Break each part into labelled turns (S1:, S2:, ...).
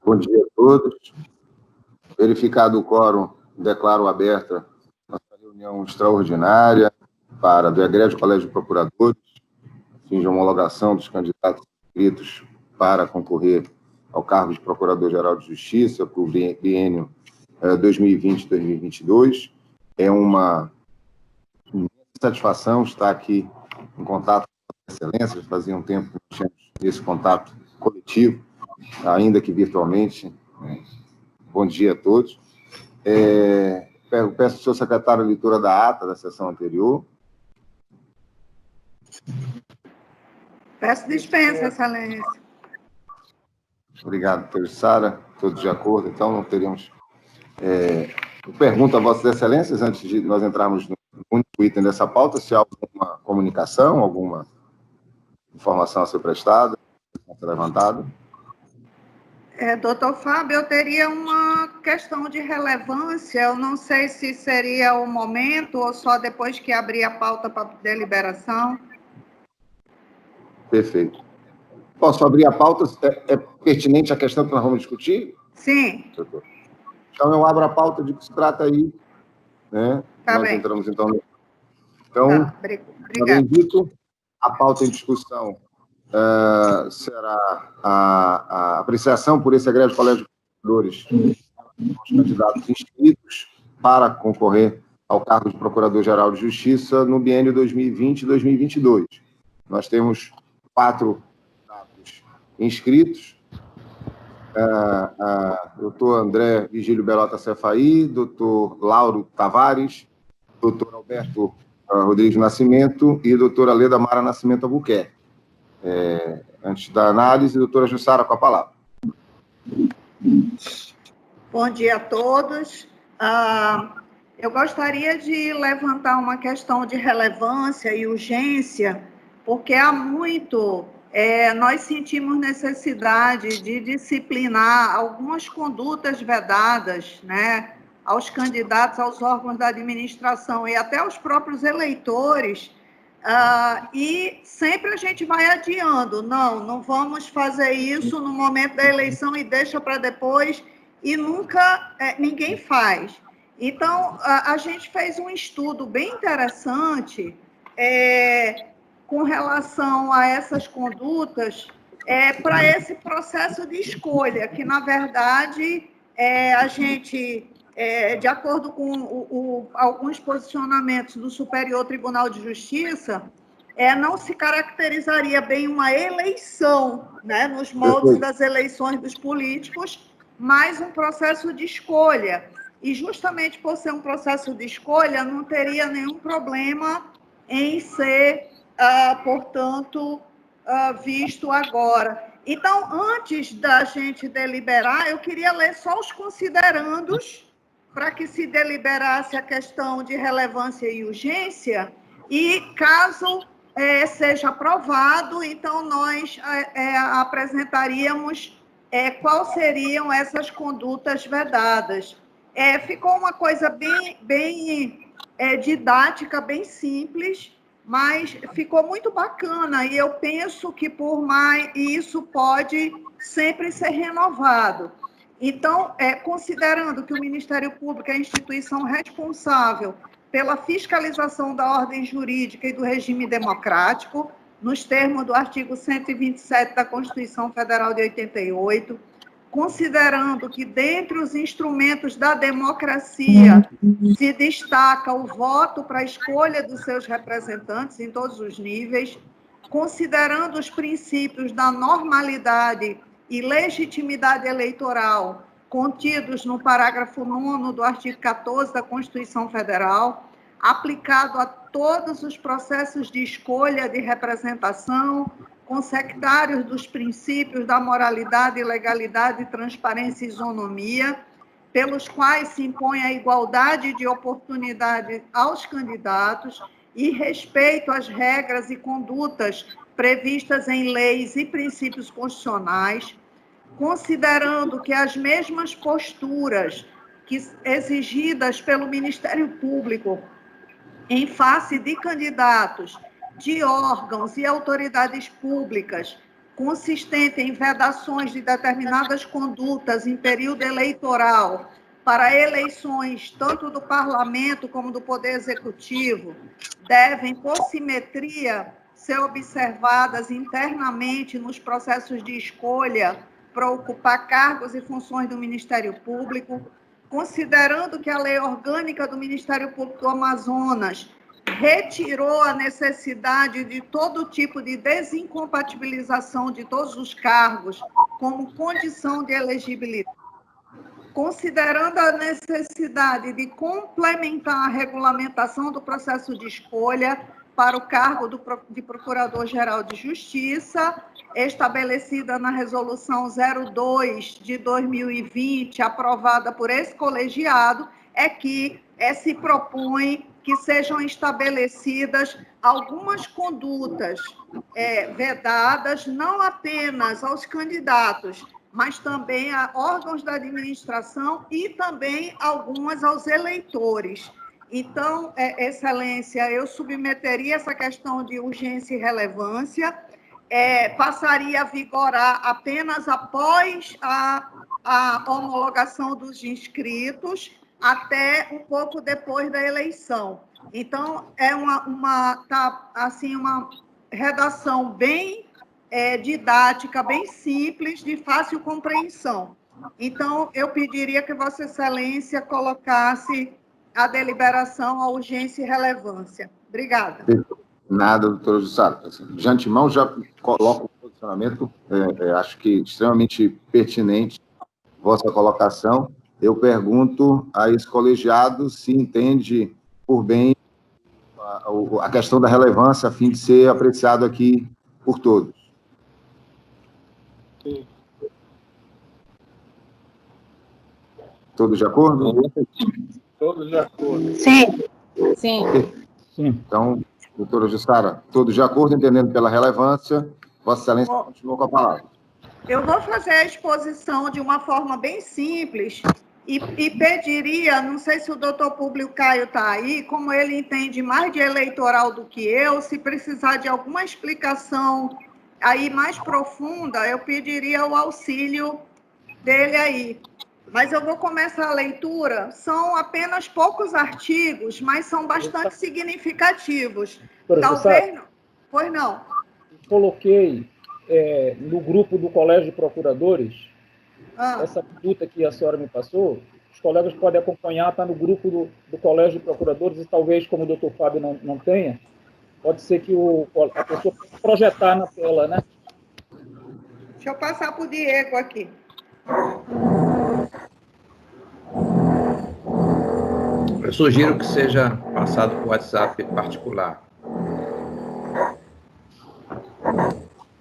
S1: Bom dia a todos. Verificado o quórum, declaro aberta nossa reunião extraordinária do Egrégio Colégio de Procuradores, fim de homologação dos candidatos inscritos para concorrer ao cargo de Procurador-Geral de Justiça para o biênio 2020-2022. É uma satisfação estar aqui em contato com as excelências. Fazia um tempo que nós tínhamos esse contato coletivo, ainda que virtualmente. Bom dia a todos. Peço ao senhor secretário a leitura da ata da sessão anterior.
S2: Peço dispensa, excelência.
S1: Obrigado, Sara. Todos de acordo, então não teríamos... Eu pergunto a vossas excelências, antes de nós entrarmos no único item dessa pauta, se há alguma comunicação, alguma informação a ser prestada, a ser levantada.
S2: Doutor Fábio, eu teria uma questão de relevância. Eu não sei se seria o momento ou só depois que abrir a pauta para deliberação.
S1: Perfeito. Posso abrir a pauta? É pertinente a questão que nós vamos discutir?
S2: Sim.
S1: Então, eu abro a pauta de que se trata aí, né?
S2: Tá
S1: nós
S2: bem.
S1: entramos, então...
S2: Tá,
S1: Também dito, a pauta em discussão será a apreciação por esse Egrégio Colégio de Procuradores os candidatos inscritos para concorrer ao cargo de Procurador-Geral de Justiça no biênio 2020-2022. Nós temos 4 candidatos inscritos, doutor André Vigílio Belota Cefaí, doutor Lauro Tavares, doutor Alberto Rodrigues Nascimento e doutora Leda Mara Nascimento Albuquerque. Antes da análise, doutora Jussara, com a palavra.
S2: Bom dia a todos. Eu gostaria de levantar uma questão de relevância e urgência, porque há muito nós sentimos necessidade de disciplinar algumas condutas vedadas, né, aos candidatos, aos órgãos da administração e até aos próprios eleitores, e sempre a gente vai adiando. Não vamos fazer isso no momento da eleição e deixa para depois, e nunca ninguém faz. Então, a gente fez um estudo bem interessante com relação a essas condutas para esse processo de escolha, que, na verdade, a gente, de acordo com alguns posicionamentos do Superior Tribunal de Justiça, não se caracterizaria bem uma eleição, né, nos moldes das eleições dos políticos, mas um processo de escolha. E, justamente por ser um processo de escolha, não teria nenhum problema em ser, portanto, visto agora. Então, antes da gente deliberar, eu queria ler só os considerandos para que se deliberasse a questão de relevância e urgência, e, caso seja aprovado, então nós apresentaríamos quais seriam essas condutas vedadas. Ficou uma coisa bem didática, bem simples, mas ficou muito bacana, e eu penso que por mais isso pode sempre ser renovado. Então, considerando que o Ministério Público é a instituição responsável pela fiscalização da ordem jurídica e do regime democrático, nos termos do artigo 127 da Constituição Federal de 88, considerando que, dentre os instrumentos da democracia, se destaca o voto para a escolha dos seus representantes em todos os níveis, considerando os princípios da normalidade e legitimidade eleitoral contidos no parágrafo 9º do artigo 14 da Constituição Federal, aplicado a todos os processos de escolha de representação, consectários dos princípios da moralidade, legalidade, transparência e isonomia, pelos quais se impõe a igualdade de oportunidade aos candidatos e respeito às regras e condutas previstas em leis e princípios constitucionais, considerando que as mesmas posturas exigidas pelo Ministério Público em face de candidatos, de órgãos e autoridades públicas consistente em vedações de determinadas condutas em período eleitoral para eleições tanto do parlamento como do poder executivo devem, por simetria, ser observadas internamente nos processos de escolha para ocupar cargos e funções do Ministério Público, considerando que a Lei Orgânica do Ministério Público do Amazonas retirou a necessidade de todo tipo de desincompatibilização de todos os cargos como condição de elegibilidade, considerando a necessidade de complementar a regulamentação do processo de escolha para o cargo de Procurador-Geral de Justiça, estabelecida na Resolução 02 de 2020, aprovada por esse colegiado, é que se propõe que sejam estabelecidas algumas condutas vedadas, não apenas aos candidatos, mas também a órgãos da administração e também algumas aos eleitores. Então, Excelência, eu submeteria essa questão de urgência e relevância, passaria a vigorar apenas após a homologação dos inscritos, até um pouco depois da eleição. Então, é uma redação bem didática, bem simples, de fácil compreensão. Então, eu pediria que Vossa Excelência colocasse a deliberação, a urgência e relevância. Obrigada.
S1: Nada, doutora Jussara. De antemão, já coloco o posicionamento, acho que extremamente pertinente, vossa colocação. Eu pergunto a esse colegiado se entende por bem a questão da relevância, a fim de ser apreciado aqui por todos.
S3: Sim.
S1: Todos de acordo?
S3: Todos de acordo.
S4: Sim. Sim.
S3: Sim.
S1: Então, doutora Jussara, todos de acordo, entendendo pela relevância, Vossa Excelência continua com a palavra.
S2: Eu vou fazer a exposição de uma forma bem simples e pediria, não sei se o doutor Públio Caio está aí, como ele entende mais de eleitoral do que eu, se precisar de alguma explicação aí mais profunda, eu pediria o auxílio dele aí. Mas eu vou começar a leitura. São apenas poucos artigos, mas são bastante significativos. Talvez não. Pois não.
S3: Coloquei no grupo do Colégio de Procuradores essa conduta que a senhora me passou. Os colegas podem acompanhar, está no grupo do Colégio de Procuradores e talvez, como o doutor Fábio não tenha, pode ser que a pessoa possa projetar na tela, né?
S2: Deixa eu passar para o Diego aqui.
S5: Eu sugiro que seja passado por WhatsApp particular.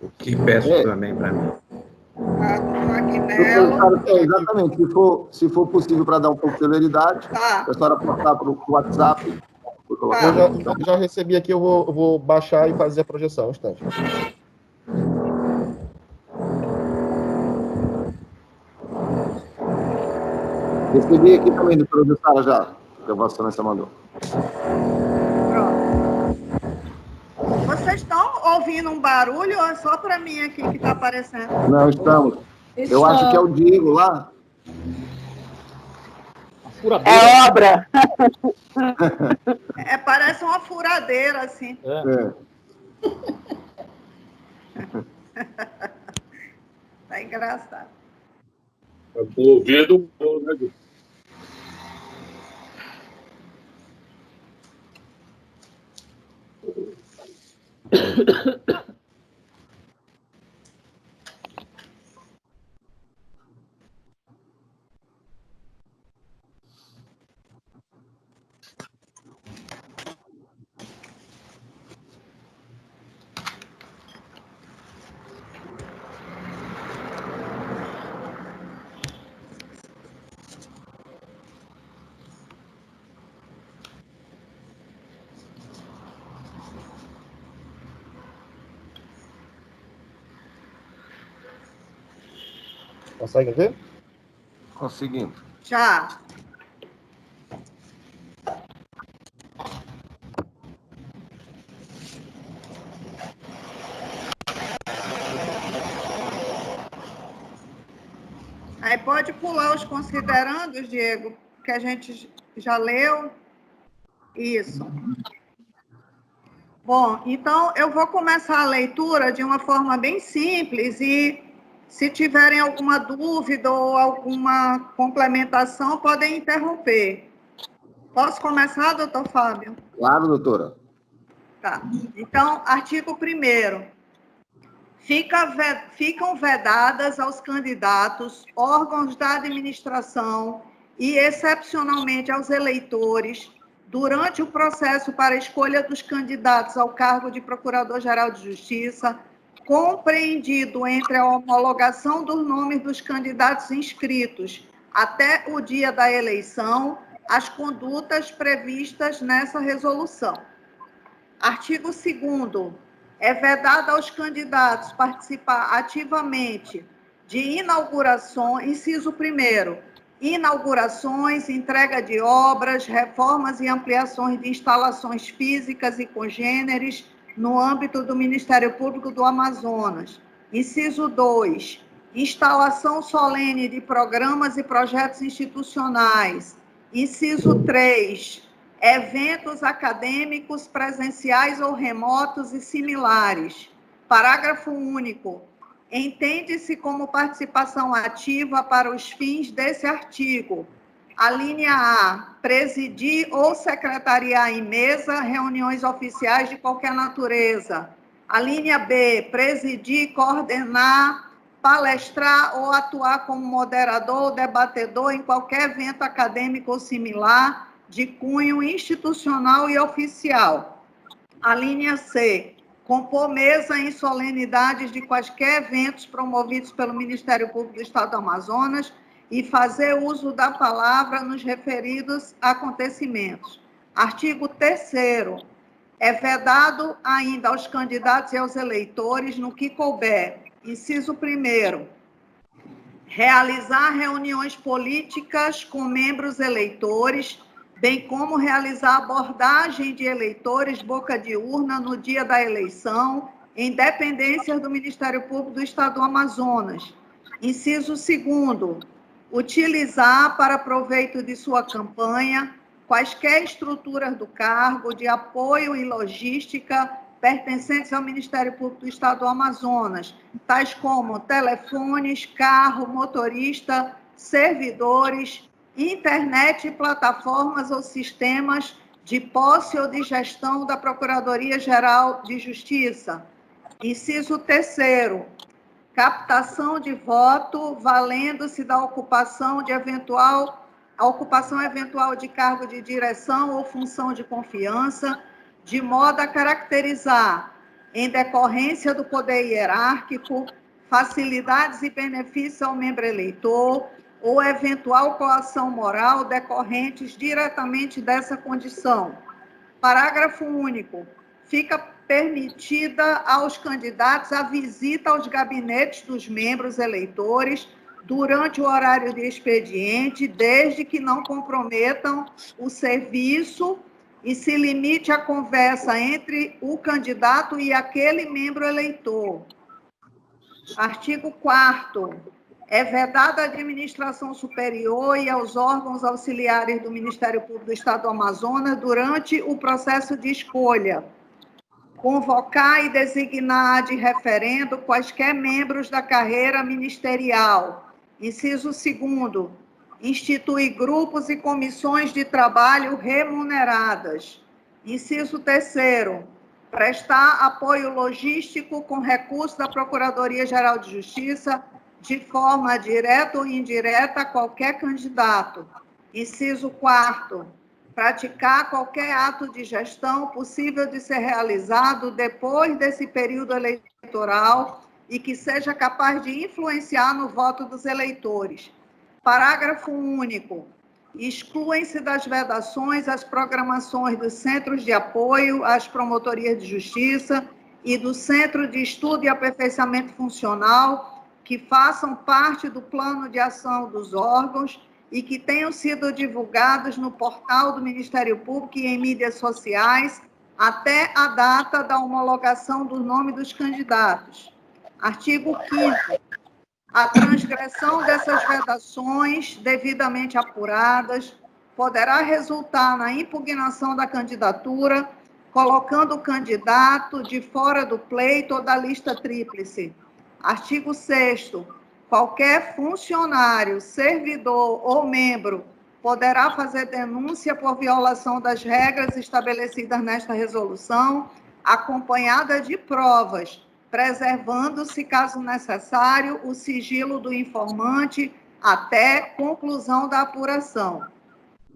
S5: O que peço também para mim.
S1: Exatamente. Se for possível para dar um pouco de celeridade, a senhora passar para o WhatsApp.
S6: Eu já recebi aqui, eu vou baixar e fazer a projeção. Um instante.
S1: Recebi aqui também, doutora Jussara, já, que a Vossa Excelência mandou.
S2: Pronto. Vocês estão ouvindo um barulho ou é só para mim aqui que está aparecendo?
S1: Não, estamos. Eu acho que é o Diego lá.
S4: É obra.
S2: Parece uma furadeira, assim. Tá engraçado.
S3: Eu tô ouvindo, né?
S6: Consegue ver?
S1: Conseguindo.
S2: Já. Aí pode pular os considerandos, Diego, que a gente já leu. Isso. Bom, então eu vou começar a leitura de uma forma bem simples e, se tiverem alguma dúvida ou alguma complementação, podem interromper. Posso começar, doutor Fábio?
S1: Claro, doutora.
S2: Tá. Então, artigo 1º. Ficam vedadas aos candidatos, órgãos da administração e, excepcionalmente, aos eleitores, durante o processo para a escolha dos candidatos ao cargo de Procurador-Geral de Justiça, compreendido entre a homologação dos nomes dos candidatos inscritos até o dia da eleição, as condutas previstas nessa resolução. Artigo 2º. É vedado aos candidatos participar ativamente de inaugurações, inciso 1º, inaugurações, entrega de obras, reformas e ampliações de instalações físicas e congêneres no âmbito do Ministério Público do Amazonas. Inciso 2, instalação solene de programas e projetos institucionais. Inciso 3, eventos acadêmicos presenciais ou remotos e similares. Parágrafo único. Entende-se como participação ativa para os fins desse artigo: a linha A, presidir ou secretariar em mesa reuniões oficiais de qualquer natureza. A linha B, presidir, coordenar, palestrar ou atuar como moderador ou debatedor em qualquer evento acadêmico ou similar de cunho institucional e oficial. A linha C, compor mesa em solenidades de quaisquer eventos promovidos pelo Ministério Público do Estado do Amazonas e fazer uso da palavra nos referidos acontecimentos. Artigo 3º. É vedado ainda aos candidatos e aos eleitores, no que couber, inciso 1º, realizar reuniões políticas com membros eleitores, bem como realizar abordagem de eleitores boca de urna no dia da eleição, em dependências do Ministério Público do Estado do Amazonas. Inciso 2º, utilizar para proveito de sua campanha quaisquer estruturas do cargo de apoio e logística pertencentes ao Ministério Público do Estado do Amazonas, tais como telefones, carro, motorista, servidores, internet, plataformas ou sistemas de posse ou de gestão da Procuradoria-Geral de Justiça. Inciso 3º, captação de voto, valendo-se da ocupação eventual de cargo de direção ou função de confiança, de modo a caracterizar, em decorrência do poder hierárquico, facilidades e benefícios ao membro eleitor, ou eventual coação moral decorrentes diretamente dessa condição. Parágrafo único. Fica permitida aos candidatos a visita aos gabinetes dos membros eleitores durante o horário de expediente, desde que não comprometam o serviço e se limite a conversa entre o candidato e aquele membro eleitor. Artigo 4º. É vedada à administração superior e aos órgãos auxiliares do Ministério Público do Estado do Amazonas, durante o processo de escolha, convocar e designar de referendo quaisquer membros da carreira ministerial. Inciso 2º, instituir grupos e comissões de trabalho remuneradas. Inciso 3º, prestar apoio logístico com recursos da Procuradoria-Geral de Justiça de forma direta ou indireta a qualquer candidato. Inciso 4º, praticar qualquer ato de gestão possível de ser realizado depois desse período eleitoral e que seja capaz de influenciar no voto dos eleitores. Parágrafo único. Excluem-se das vedações as programações dos centros de apoio às promotorias de justiça e do Centro de Estudo e Aperfeiçoamento Funcional que façam parte do plano de ação dos órgãos e que tenham sido divulgados no portal do Ministério Público e em mídias sociais até a data da homologação do nome dos candidatos. Artigo 5º. A transgressão dessas vedações devidamente apuradas poderá resultar na impugnação da candidatura, colocando o candidato de fora do pleito ou da lista tríplice. Artigo 6º. Qualquer funcionário, servidor ou membro poderá fazer denúncia por violação das regras estabelecidas nesta resolução, acompanhada de provas, preservando-se, caso necessário, o sigilo do informante até conclusão da apuração.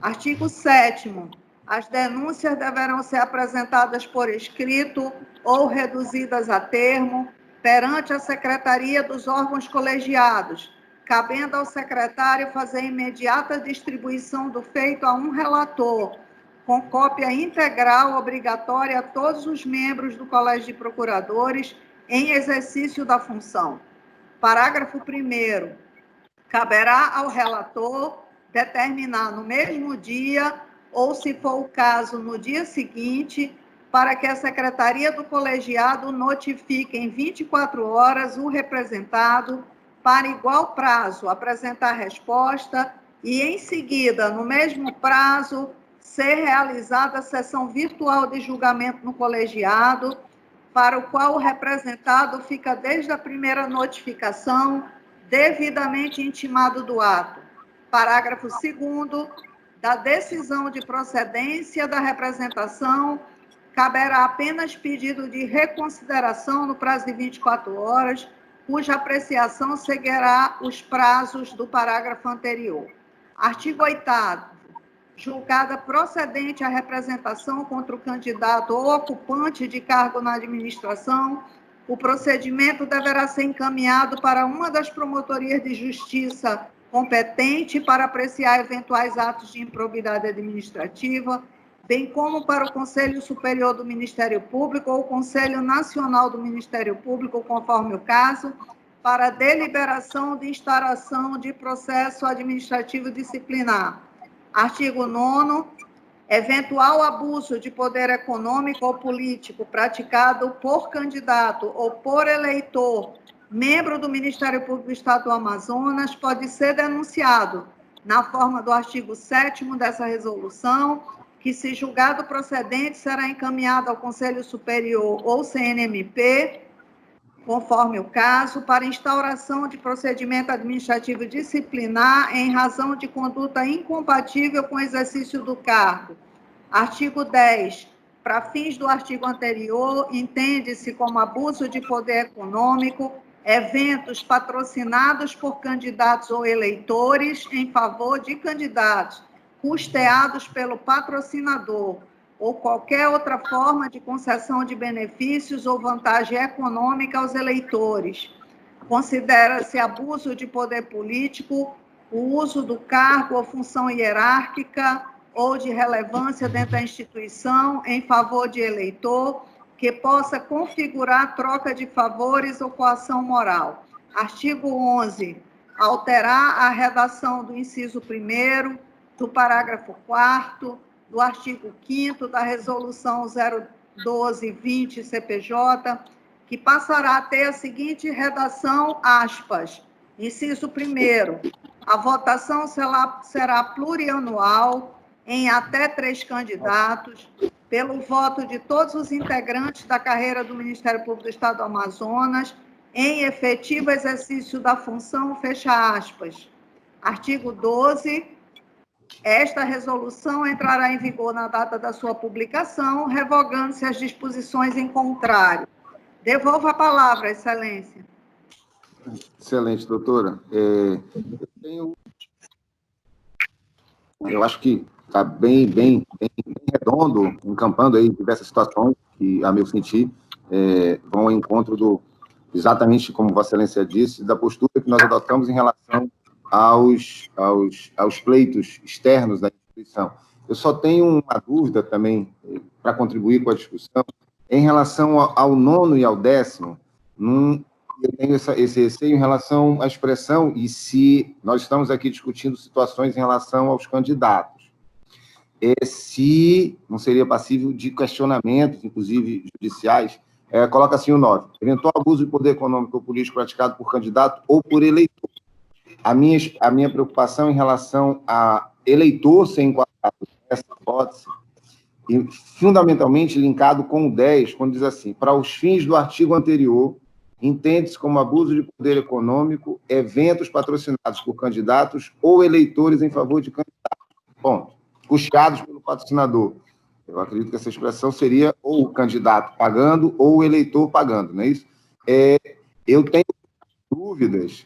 S2: Artigo 7º. As denúncias deverão ser apresentadas por escrito ou reduzidas a termo perante a Secretaria dos órgãos colegiados, cabendo ao secretário fazer imediata distribuição do feito a um relator, com cópia integral obrigatória a todos os membros do Colégio de Procuradores em exercício da função. Parágrafo 1º. Caberá ao relator determinar no mesmo dia, ou, se for o caso, no dia seguinte, para que a Secretaria do Colegiado notifique em 24 horas o representado para igual prazo apresentar resposta e, em seguida, no mesmo prazo, ser realizada a sessão virtual de julgamento no colegiado, para o qual o representado fica desde a primeira notificação devidamente intimado do ato. Parágrafo 2º. Da decisão de procedência da representação, caberá apenas pedido de reconsideração no prazo de 24 horas, cuja apreciação seguirá os prazos do parágrafo anterior. Artigo 8º. Julgada procedente a representação contra o candidato ou ocupante de cargo na administração, o procedimento deverá ser encaminhado para uma das promotorias de justiça competente para apreciar eventuais atos de improbidade administrativa, bem como para o Conselho Superior do Ministério Público ou o Conselho Nacional do Ministério Público, conforme o caso, para deliberação de instauração de processo administrativo disciplinar. Artigo 9º. Eventual abuso de poder econômico ou político praticado por candidato ou por eleitor, membro do Ministério Público do Estado do Amazonas, pode ser denunciado na forma do artigo 7º dessa resolução, que, se julgado procedente, será encaminhado ao Conselho Superior ou CNMP, conforme o caso, para instauração de procedimento administrativo disciplinar em razão de conduta incompatível com o exercício do cargo. Artigo 10. Para fins do artigo anterior, entende-se como abuso de poder econômico eventos patrocinados por candidatos ou eleitores em favor de candidatos, custeados pelo patrocinador, ou qualquer outra forma de concessão de benefícios ou vantagem econômica aos eleitores. Considera-se abuso de poder político o uso do cargo ou função hierárquica ou de relevância dentro da instituição em favor de eleitor que possa configurar troca de favores ou coação moral. Artigo 11. Alterar a redação do inciso 1º, do parágrafo 4º, do artigo 5º da Resolução 012/20 CPJ, que passará a ter a seguinte redação, aspas, inciso 1º, a votação será plurianual em até 3 candidatos, pelo voto de todos os integrantes da carreira do Ministério Público do Estado do Amazonas, em efetivo exercício da função, fecha aspas. Artigo 12. Esta resolução entrará em vigor na data da sua publicação, revogando-se as disposições em contrário. Devolvo a palavra, Excelência.
S1: Excelente, doutora. Eu acho que está bem redondo, encampando aí diversas situações que, a meu sentir, vão ao encontro exatamente como Vossa Excelência disse, da postura que nós adotamos em relação aos pleitos externos da instituição. Eu só tenho uma dúvida também, para contribuir com a discussão, em relação ao 9º e ao 10º, eu tenho esse receio em relação à expressão, e se nós estamos aqui discutindo situações em relação aos candidatos, se não seria passível de questionamentos, inclusive judiciais, coloca assim o 9, eventual abuso de poder econômico ou político praticado por candidato ou por eleitor, a minha preocupação em relação a eleitor ser enquadrado nessa hipótese, e fundamentalmente linkado com o 10, quando diz assim, para os fins do artigo anterior, entende-se como abuso de poder econômico eventos patrocinados por candidatos ou eleitores em favor de candidatos. Ponto. Custeados pelo patrocinador. Eu acredito que essa expressão seria ou o candidato pagando ou o eleitor pagando, não é isso? Eu tenho dúvidas.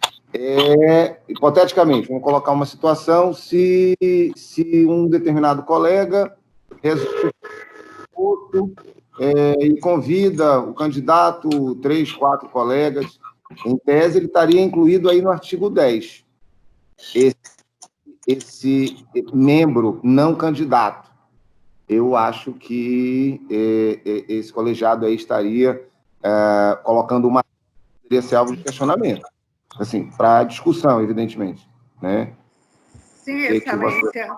S1: Hipoteticamente, vamos colocar uma situação, se um determinado colega resolve outro, e convida o candidato, 3, 4 colegas, em tese, ele estaria incluído aí no artigo 10. Esse membro não candidato. Eu acho que esse colegiado aí estaria colocando uma... Poderia ser alvo de questionamento. Assim, para discussão, evidentemente, né?
S2: Sim, Excelência.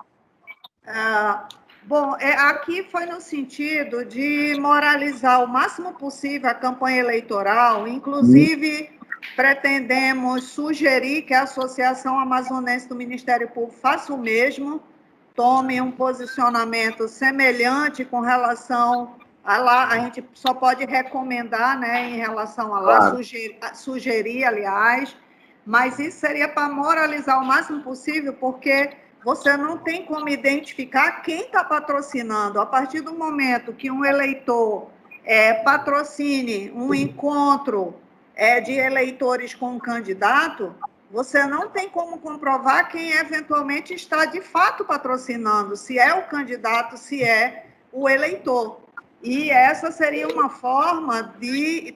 S2: Bom, aqui foi no sentido de moralizar o máximo possível a campanha eleitoral, inclusive pretendemos sugerir que a Associação Amazonense do Ministério Público faça o mesmo, tome um posicionamento semelhante com relação a lá, a gente só pode recomendar, né, em relação a lá, claro. sugerir, aliás, mas isso seria para moralizar o máximo possível, porque você não tem como identificar quem está patrocinando. A partir do momento que um eleitor patrocine um encontro de eleitores com um candidato, você não tem como comprovar quem eventualmente está de fato patrocinando, se é o candidato, se é o eleitor. E essa seria uma forma de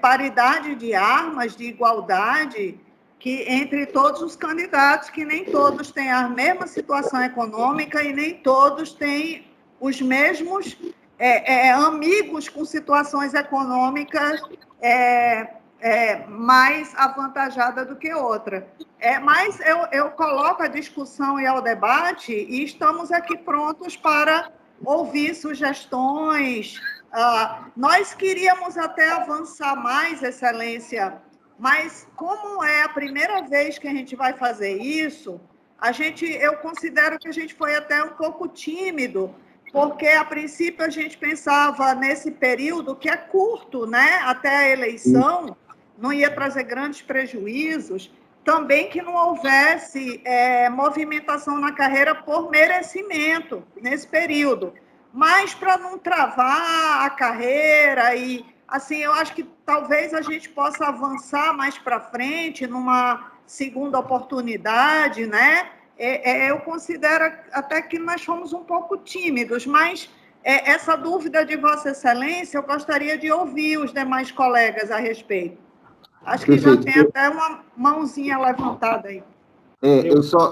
S2: paridade de armas, de igualdade, que entre todos os candidatos, que nem todos têm a mesma situação econômica e nem todos têm os mesmos amigos com situações econômicas mais avantajada do que outra. Mas eu coloco a discussão e ao debate e estamos aqui prontos para ouvir sugestões. Nós queríamos até avançar mais, Excelência, mas como é a primeira vez que a gente vai fazer isso, eu considero que a gente foi até um pouco tímido, porque, a princípio, a gente pensava nesse período que é curto, né, até a eleição, não ia trazer grandes prejuízos, também que não houvesse movimentação na carreira por merecimento nesse período. Mas, para não travar a carreira e, assim, eu acho que talvez a gente possa avançar mais para frente, numa segunda oportunidade, né? Eu considero até que nós fomos um pouco tímidos, mas essa dúvida de Vossa Excelência, eu gostaria de ouvir os demais colegas a respeito. Acho que já tem até uma mãozinha levantada aí.
S1: Eu só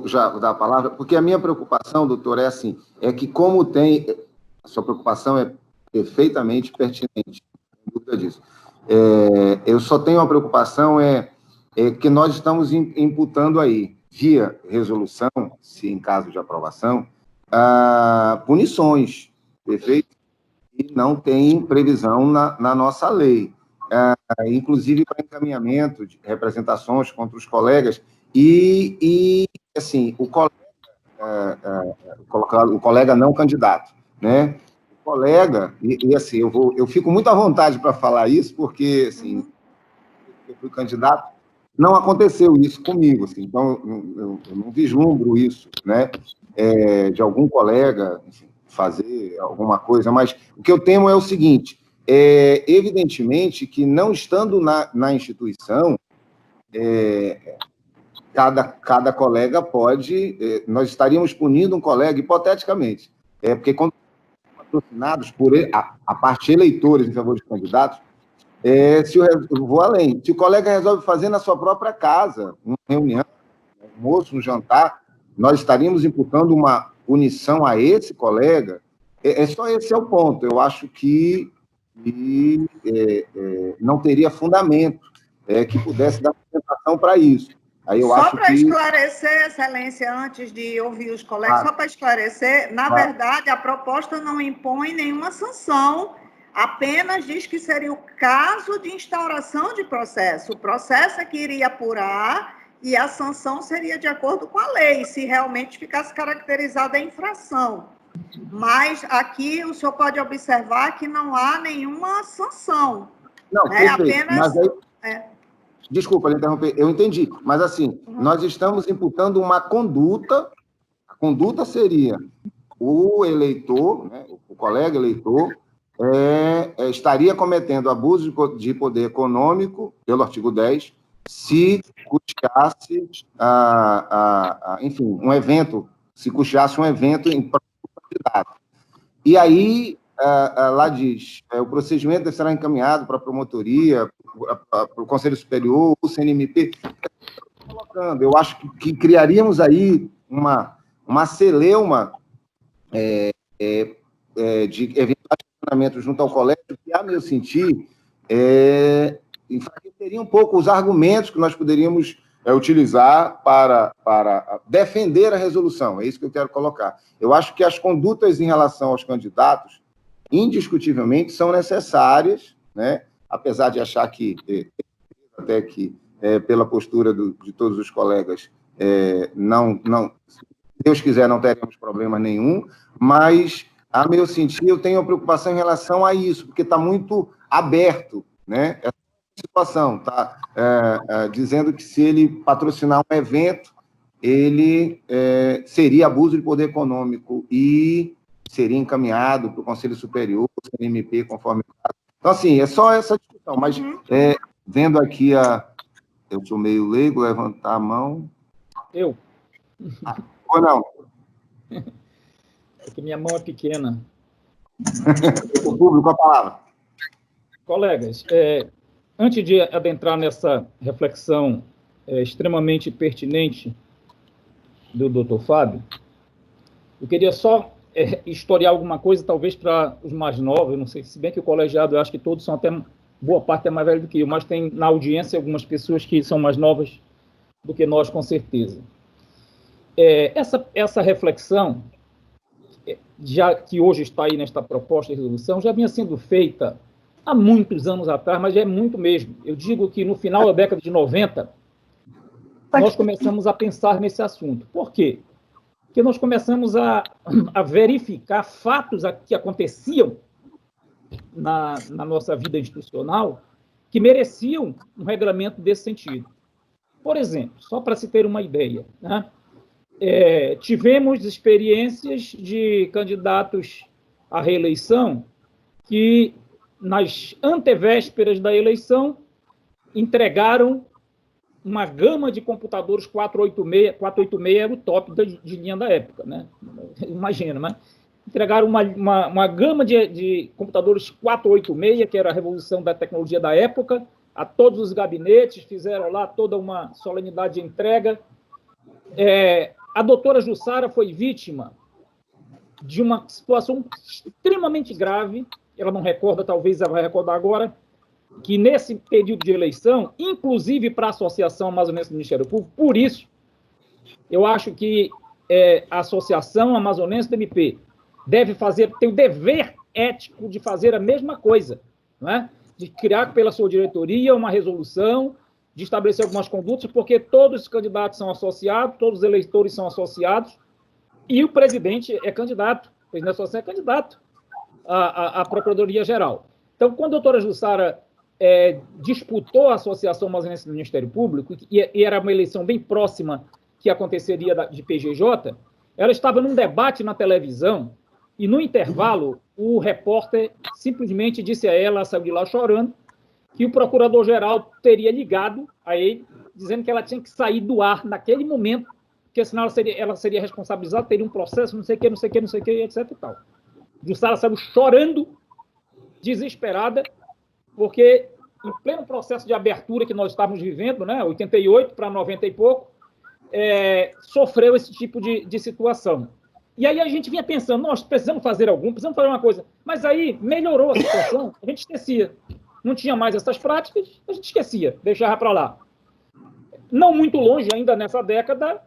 S1: já vou dar a palavra, porque a minha preocupação, doutor, é que como tem... A sua preocupação é perfeitamente pertinente, não dúvida disso. Eu só tenho uma preocupação, que nós estamos imputando aí, via resolução, se em caso de aprovação, punições, perfeito? E não tem previsão na nossa lei. Inclusive para encaminhamento de representações contra os colegas, e assim, o colega não candidato, né? O colega, assim, eu fico muito à vontade para falar isso, porque, assim, eu fui candidato, não aconteceu isso comigo, assim, então eu não vislumbro isso, né? De algum colega, enfim, fazer alguma coisa, mas o que eu temo é o seguinte: evidentemente que não estando na instituição, cada colega pode... nós estaríamos punindo um colega, hipoteticamente, porque quando patrocinados por a parte eleitores em favor de candidatos, eu vou além, se o colega resolve fazer na sua própria casa, uma reunião, um almoço, um jantar, nós estaríamos imputando uma punição a esse colega. Só esse é o ponto. Eu acho que não teria fundamento que pudesse dar sustentação para isso. Aí eu
S2: só para esclarecer, Excelência, antes de ouvir os colegas, só para esclarecer, na verdade, a proposta não impõe nenhuma sanção, apenas diz que seria o caso de instauração de processo. O processo é que iria apurar e a sanção seria de acordo com a lei, se realmente ficasse caracterizada a infração. Mas aqui o senhor pode observar que não há nenhuma sanção.
S1: Não, perfeito.
S2: Apenas...
S1: Mas aí, desculpa lhe interromper, eu entendi. Mas, assim, nós estamos imputando uma conduta. A conduta seria o eleitor, né, o colega eleitor, estaria cometendo abuso de poder econômico, pelo artigo 10, se custeasse, enfim, um evento, se custeasse um evento em prol do candidato. E aí, lá diz, o procedimento será encaminhado para a promotoria, para o Conselho Superior, o CNMP. Eu acho que criaríamos aí uma celeuma de eventuais questionamentos junto ao colégio, que, a meu sentir, enfraqueceria um pouco os argumentos que nós poderíamos utilizar para defender a resolução. É isso que eu quero colocar. Eu acho que as condutas em relação aos candidatos, indiscutivelmente, são necessárias, né? Apesar de achar que, até que, pela postura de todos os colegas, não, se Deus quiser, não teremos problema nenhum, mas, a meu sentir, eu tenho preocupação em relação a isso, porque está muito aberto, né? Essa situação está dizendo que se ele patrocinar um evento, ele seria abuso de poder econômico e seria encaminhado para o Conselho Superior, CNMP, conforme o caso. Então, assim, é só essa discussão, mas vendo aqui eu sou meio leigo, levantar a mão.
S3: Eu?
S1: Ou não?
S3: É que minha mão é pequena.
S1: O público, a palavra.
S3: Colegas, antes de adentrar nessa reflexão extremamente pertinente do Dr. Fábio, eu queria só historiar alguma coisa, talvez para os mais novos, eu não sei, se bem que o colegiado, eu acho que todos são até, boa parte é mais velho do que eu, mas tem na audiência algumas pessoas que são mais novas do que nós, com certeza. Essa reflexão, já que hoje está aí nesta proposta de resolução, já vinha sendo feita há muitos anos atrás, mas é muito mesmo. Eu digo que no final da década de 90, nós começamos a pensar nesse assunto. Por quê? Porque nós começamos a verificar fatos que aconteciam na nossa vida institucional que mereciam um regulamento desse sentido. Por exemplo, só para se ter uma ideia, né? Tivemos experiências de candidatos à reeleição que, nas antevésperas da eleição, entregaram uma gama de computadores 486 era o top de linha da época, né? Imagina, mas entregaram uma gama de computadores 486, que era a revolução da tecnologia da época, a todos os gabinetes, fizeram lá toda uma solenidade de entrega. A doutora Jussara foi vítima de uma situação extremamente grave, ela não recorda, talvez ela vai recordar agora, que nesse período de eleição, inclusive para a Associação Amazonense do Ministério Público, por isso, eu acho que a Associação Amazonense do MP tem o dever ético de fazer a mesma coisa, não é? De criar pela sua diretoria uma resolução, de estabelecer algumas condutas, porque todos os candidatos são associados, todos os eleitores são associados, e o presidente é candidato, o presidente da associação é candidato à Procuradoria-Geral. Então, quando a doutora Jussara disputou a Associação Amazonense do Ministério Público, e era uma eleição bem próxima que aconteceria de PGJ, ela estava num debate na televisão, e no intervalo, o repórter simplesmente disse a ela, saiu de lá chorando, que o procurador-geral teria ligado a ele, dizendo que ela tinha que sair do ar naquele momento, porque senão ela seria responsabilizada, teria um processo, não sei o que, etc e tal. Jussara saiu chorando, desesperada, porque em pleno processo de abertura que nós estávamos vivendo, né, 88 para 90 e pouco, sofreu esse tipo de situação. E aí a gente vinha pensando, nós precisamos fazer uma coisa. Mas aí melhorou a situação, a gente esquecia. Não tinha mais essas práticas, a gente esquecia, deixava para lá. Não muito longe, ainda nessa década,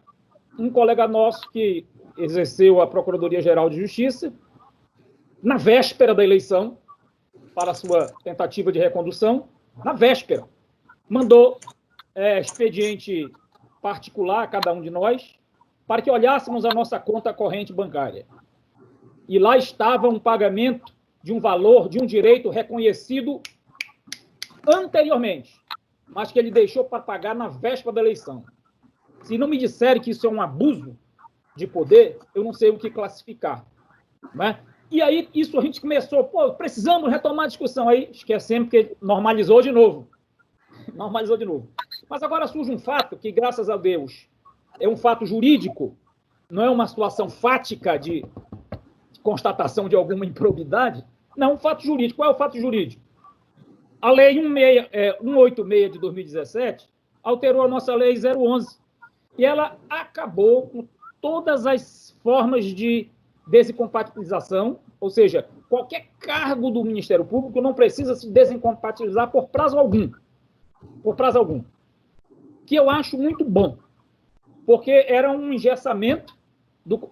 S3: um colega nosso que exerceu a Procuradoria-Geral de Justiça, na véspera da eleição, para a sua tentativa de recondução, na véspera, mandou expediente particular a cada um de nós para que olhássemos a nossa conta corrente bancária. E lá estava um pagamento de um valor, de um direito reconhecido anteriormente, mas que ele deixou para pagar na véspera da eleição. Se não me disserem que isso é um abuso de poder, eu não sei o que classificar. Né? E aí, isso a gente começou, precisamos retomar a discussão. Aí, esquecemos que normalizou de novo. Normalizou de novo. Mas agora surge um fato que, graças a Deus, é um fato jurídico, não é uma situação fática de constatação de alguma improbidade, não, um fato jurídico. Qual é o fato jurídico? A Lei 186 de 2017 alterou a nossa Lei 011 e ela acabou com todas as formas de desincompatibilização, ou seja, qualquer cargo do Ministério Público não precisa se desincompatibilizar por prazo algum. Por prazo algum. Que eu acho muito bom, porque era um engessamento,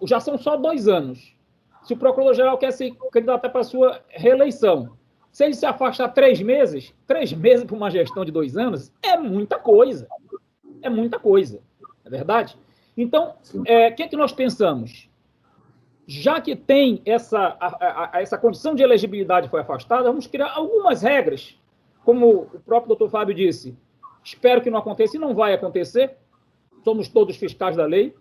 S3: já são só 2 anos. Se o Procurador-Geral quer se candidatar para a sua reeleição, se ele se afastar 3 meses para uma gestão de 2 anos, é muita coisa. É muita coisa, não é verdade? Então, o que nós pensamos? Já que tem essa condição de elegibilidade foi afastada, vamos criar algumas regras, como o próprio doutor Fábio disse, espero que não aconteça e não vai acontecer, somos todos fiscais da lei,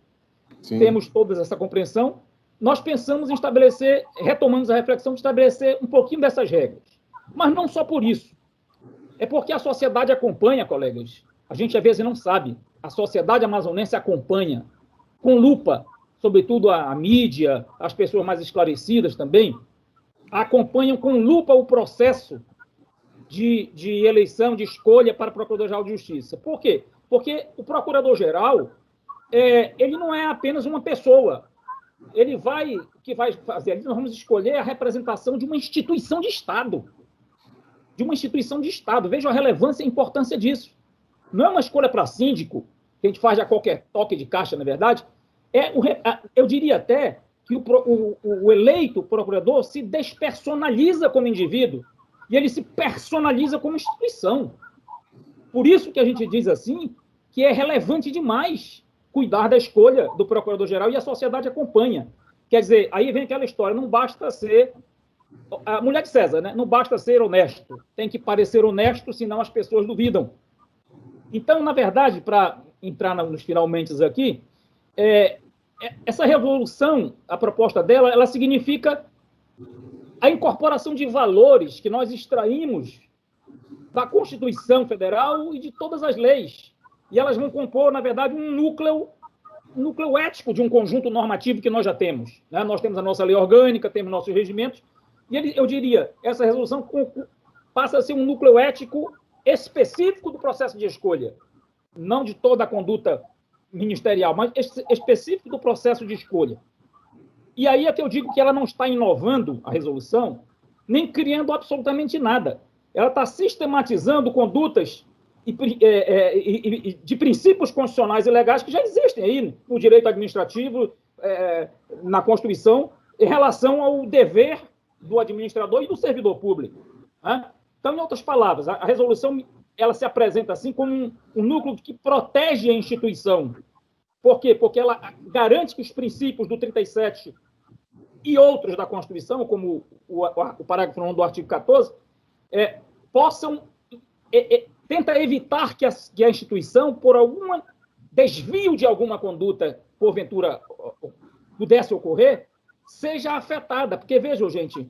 S3: Sim. Temos toda essa compreensão, nós pensamos em estabelecer, retomamos a reflexão de estabelecer um pouquinho dessas regras. Mas não só por isso. É porque a sociedade acompanha, colegas. A gente, às vezes, não sabe. A sociedade amazonense acompanha com lupa, sobretudo a mídia, as pessoas mais esclarecidas também, acompanham com lupa o processo de eleição, de escolha para Procurador-Geral de Justiça. Por quê? Porque o Procurador-Geral, ele não é apenas uma pessoa. O que vai fazer? Nós vamos escolher a representação de uma instituição de Estado. De uma instituição de Estado. Veja a relevância e a importância disso. Não é uma escolha para síndico, que a gente faz a qualquer toque de caixa, na verdade. Eu diria até que o eleito procurador se despersonaliza como indivíduo e ele se personaliza como instituição. Por isso que a gente diz assim que é relevante demais cuidar da escolha do Procurador-Geral e a sociedade acompanha. Quer dizer, aí vem aquela história, não basta ser... A mulher de César, né? Não basta ser honesto, tem que parecer honesto, senão as pessoas duvidam. Então, na verdade, para entrar nos finalmente aqui, essa revolução, a proposta dela, ela significa a incorporação de valores que nós extraímos da Constituição Federal e de todas as leis. E elas vão compor, na verdade, um núcleo ético de um conjunto normativo que nós já temos. Né? Nós temos a nossa lei orgânica, temos nossos regimentos, e eu diria, essa resolução passa a ser um núcleo ético específico do processo de escolha, não de toda a conduta ministerial, mas específico do processo de escolha. E aí é que eu digo que ela não está inovando a resolução, nem criando absolutamente nada. Ela está sistematizando condutas de princípios constitucionais e legais que já existem aí no direito administrativo, na Constituição, em relação ao dever do administrador e do servidor público. Né? Então, em outras palavras, a resolução ela se apresenta assim como um núcleo que protege a instituição. Por quê? Porque ela garante que os princípios do 37 e outros da Constituição, como o parágrafo 9 do artigo 14, possam... tenta evitar que a instituição, por algum desvio de alguma conduta, porventura pudesse ocorrer, seja afetada. Porque, vejam, gente,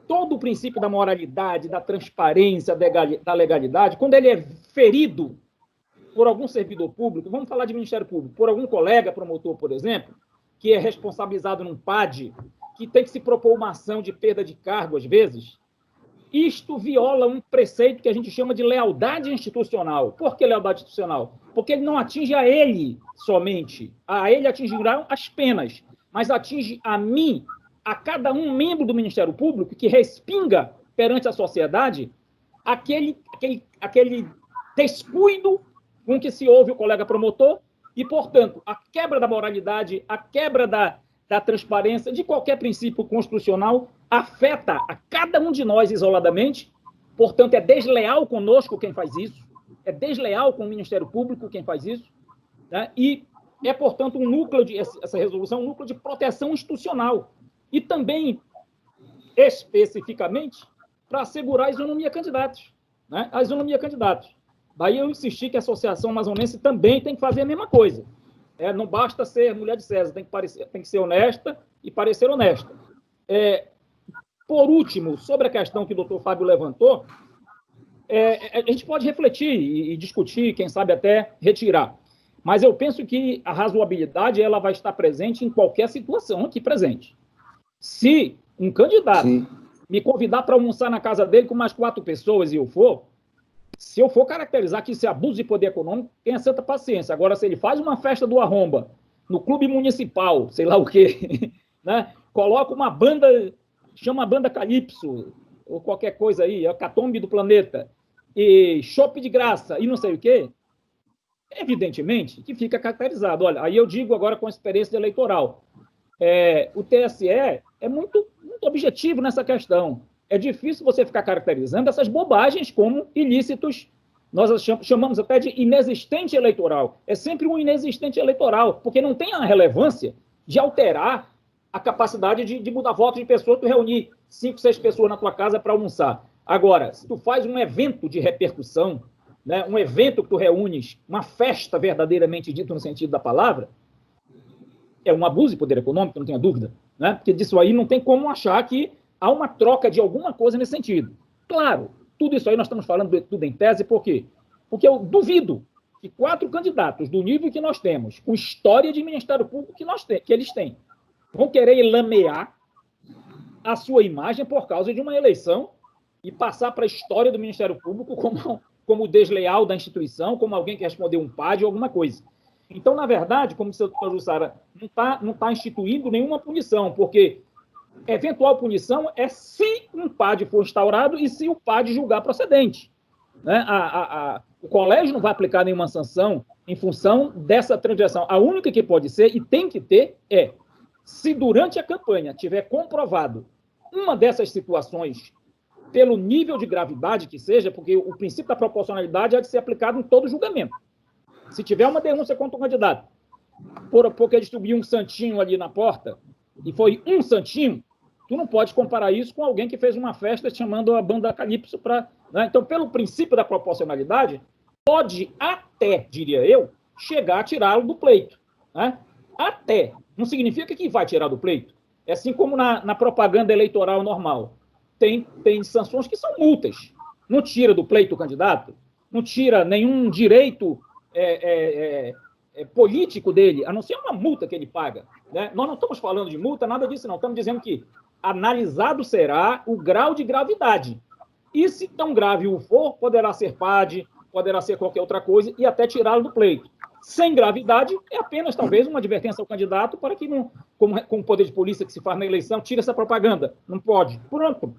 S3: todo o princípio da moralidade, da transparência, da legalidade, quando ele é ferido por algum servidor público, vamos falar de Ministério Público, por algum colega promotor, por exemplo, que é responsabilizado num PAD, que tem que se propor uma ação de perda de cargo, às vezes, isto viola um preceito que a gente chama de lealdade institucional. Por que lealdade institucional? Porque ele não atinge a ele somente. A ele atingirão as penas, mas atinge a mim, a cada um membro do Ministério Público que respinga perante a sociedade aquele descuido com que se ouve o colega promotor e, portanto, a quebra da moralidade, a quebra da transparência, de qualquer princípio constitucional, afeta a cada um de nós isoladamente, portanto, é desleal conosco quem faz isso, é desleal com o Ministério Público quem faz isso, né? E é, portanto, essa resolução, um núcleo de proteção institucional. E também, especificamente, para assegurar a isonomia candidatos. Né? A isonomia candidatos. Daí eu insisti que a Associação Amazonense também tem que fazer a mesma coisa. Não basta ser mulher de César, tem que ser honesta e parecer honesta. Por último, sobre a questão que o doutor Fábio levantou, a gente pode refletir e discutir, quem sabe até retirar. Mas eu penso que a razoabilidade ela vai estar presente em qualquer situação aqui presente. Se um candidato me convidar para almoçar na casa dele com mais 4 pessoas e se eu for caracterizar que isso é abuso de poder econômico, tenha santa paciência. Agora, se ele faz uma festa do arromba no clube municipal, sei lá o quê, né? Coloca uma banda, chama a banda Calypso, ou qualquer coisa aí, a Catombe do Planeta, e chopp de graça, e não sei o quê, evidentemente que fica caracterizado. Olha, aí eu digo agora com a experiência eleitoral, o TSE é muito objetivo nessa questão. É difícil você ficar caracterizando essas bobagens como ilícitos, nós chamamos até de inexistente eleitoral. É sempre um inexistente eleitoral, porque não tem a relevância de alterar a capacidade de mudar votos de pessoas, tu reunir 5, 6 pessoas na tua casa para almoçar. Agora, se tu faz um evento de repercussão, né, um evento que tu reúnes, uma festa verdadeiramente dita no sentido da palavra, é um abuso de poder econômico, não tenha dúvida, né? Porque disso aí não tem como achar que há uma troca de alguma coisa nesse sentido. Claro, tudo isso aí nós estamos falando tudo em tese, por quê? Porque eu duvido que 4 candidatos do nível que nós temos, com história de Ministério Público que eles têm, vão querer lamear a sua imagem por causa de uma eleição e passar para a história do Ministério Público como desleal da instituição, como alguém que respondeu um PAD ou alguma coisa. Então, na verdade, como disse a doutora Jussara, não tá instituindo nenhuma punição, porque eventual punição é se um PAD for instaurado e se o PAD julgar procedente. Né? O colégio não vai aplicar nenhuma sanção em função dessa transgressão. A única que pode ser e tem que ter se durante a campanha tiver comprovado uma dessas situações, pelo nível de gravidade que seja, porque o princípio da proporcionalidade é de ser aplicado em todo julgamento. Se tiver uma denúncia contra um candidato, porque distribuiu um santinho ali na porta, e foi um santinho, tu não pode comparar isso com alguém que fez uma festa chamando a banda Calypso para... Né? Então, pelo princípio da proporcionalidade, pode até, diria eu, chegar a tirá-lo do pleito. Né? Até. Não significa que vai tirar do pleito. É assim como na propaganda eleitoral normal. Tem sanções que são multas. Não tira do pleito o candidato, não tira nenhum direito político dele, a não ser uma multa que ele paga. Né? Nós não estamos falando de multa, nada disso não. Estamos dizendo que analisado será o grau de gravidade. E se tão grave o for, poderá ser PAD, poderá ser qualquer outra coisa, e até tirá-lo do pleito. Sem gravidade, é apenas, talvez, uma advertência ao candidato para que, como o poder de polícia que se faz na eleição, tire essa propaganda. Não pode. Pronto.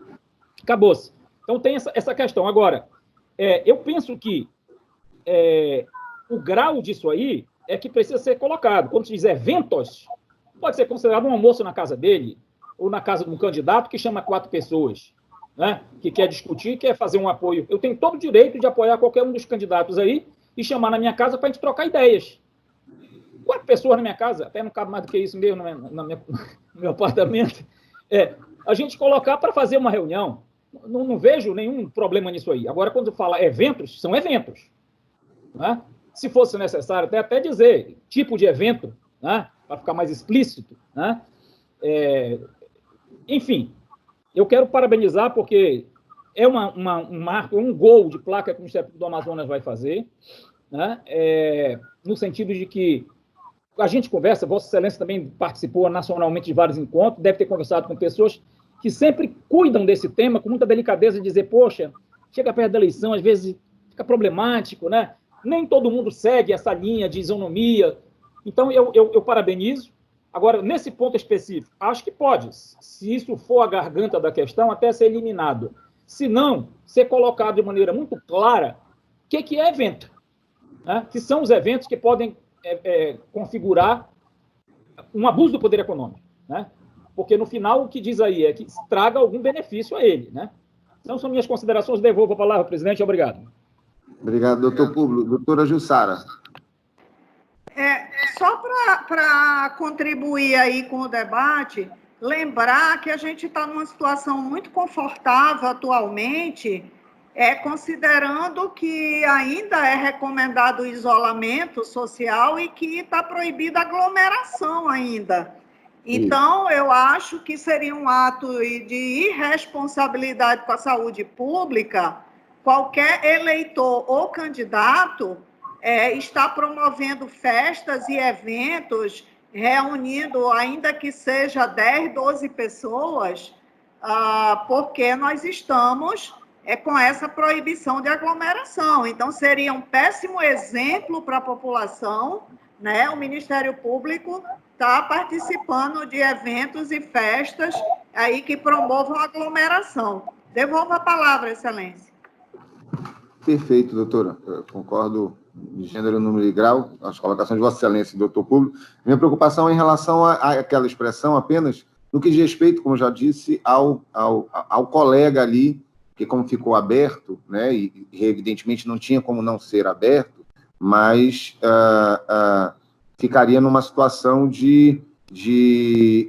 S3: Acabou-se. Então, tem essa questão. Agora, eu penso que o grau disso aí é que precisa ser colocado. Quando se diz eventos, pode ser considerado um almoço na casa dele, ou na casa de um candidato que chama 4 pessoas, né, que quer discutir, quer fazer um apoio. Eu tenho todo o direito de apoiar qualquer um dos candidatos aí e chamar na minha casa para a gente trocar ideias. 4 pessoas na minha casa, até não cabe mais do que isso mesmo no meu apartamento, a gente colocar para fazer uma reunião. Não vejo nenhum problema nisso aí. Agora, quando fala eventos, são eventos. Né? Se fosse necessário, até dizer tipo de evento, né, para ficar mais explícito. Né? Enfim, eu quero parabenizar porque é um marco, um gol de placa que o Ministério Público do Amazonas vai fazer, né? No sentido de que a gente conversa, Vossa Excelência também participou nacionalmente de vários encontros, deve ter conversado com pessoas que sempre cuidam desse tema com muita delicadeza, de dizer, poxa, chega perto da eleição, às vezes fica problemático, né? Nem todo mundo segue essa linha de isonomia. Então, eu parabenizo. Agora, nesse ponto específico, acho que pode, se isso for a garganta da questão, até ser eliminado. Se não, ser colocado de maneira muito clara o que é evento. Né? Que são os eventos que podem configurar um abuso do poder econômico. Né? Porque, no final, o que diz aí é que traga algum benefício a ele. Né? Então, são minhas considerações. Devolvo a palavra, presidente. Obrigado.
S1: Obrigado, doutor Público. Doutora Jussara.
S2: Só para contribuir aí com o debate, lembrar que a gente está numa situação muito confortável atualmente, considerando que ainda é recomendado o isolamento social e que está proibida a aglomeração ainda. Então, eu acho que seria um ato de irresponsabilidade com a saúde pública qualquer eleitor ou candidato está promovendo festas e eventos, reunindo, ainda que seja 10, 12 pessoas, porque nós estamos com essa proibição de aglomeração. Então, seria um péssimo exemplo para a população, né? O Ministério Público está participando de eventos e festas aí que promovam aglomeração. Devolvo a palavra, Excelência.
S1: Perfeito, doutora. Eu concordo de gênero, número e grau, as colocações de Vossa Excelência, doutor Público. Minha preocupação é em relação àquela expressão apenas no que diz respeito, como já disse, ao colega ali, que como ficou aberto, né, e evidentemente não tinha como não ser aberto, mas ficaria numa situação de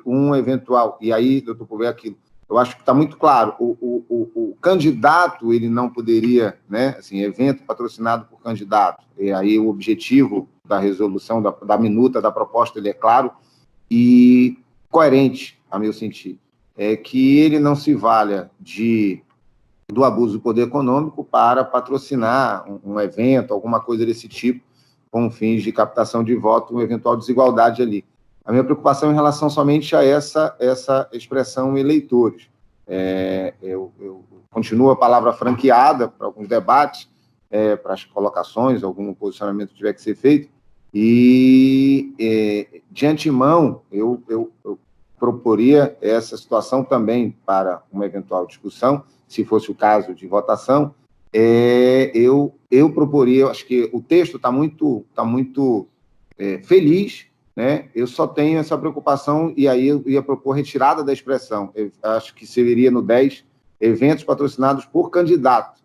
S1: um eventual... E aí, doutor Público, é aquilo. Eu acho que está muito claro, o candidato ele não poderia, né, assim, evento patrocinado por candidato, e aí o objetivo da resolução, da minuta, da proposta, ele é claro e coerente, a meu sentir, é que ele não se valha do abuso do poder econômico para patrocinar um evento, alguma coisa desse tipo, com fins de captação de voto, uma eventual desigualdade ali. A minha preocupação em relação somente a essa expressão eleitores. Eu continuo a palavra franqueada para alguns debates, para as colocações, algum posicionamento que tiver que ser feito, e de antemão eu proporia essa situação também para uma eventual discussão, se fosse o caso de votação. Eu proporia, eu acho que o texto está muito feliz, né? Eu só tenho essa preocupação, e aí eu ia propor retirada da expressão. Eu acho que seria no 10, eventos patrocinados por candidato,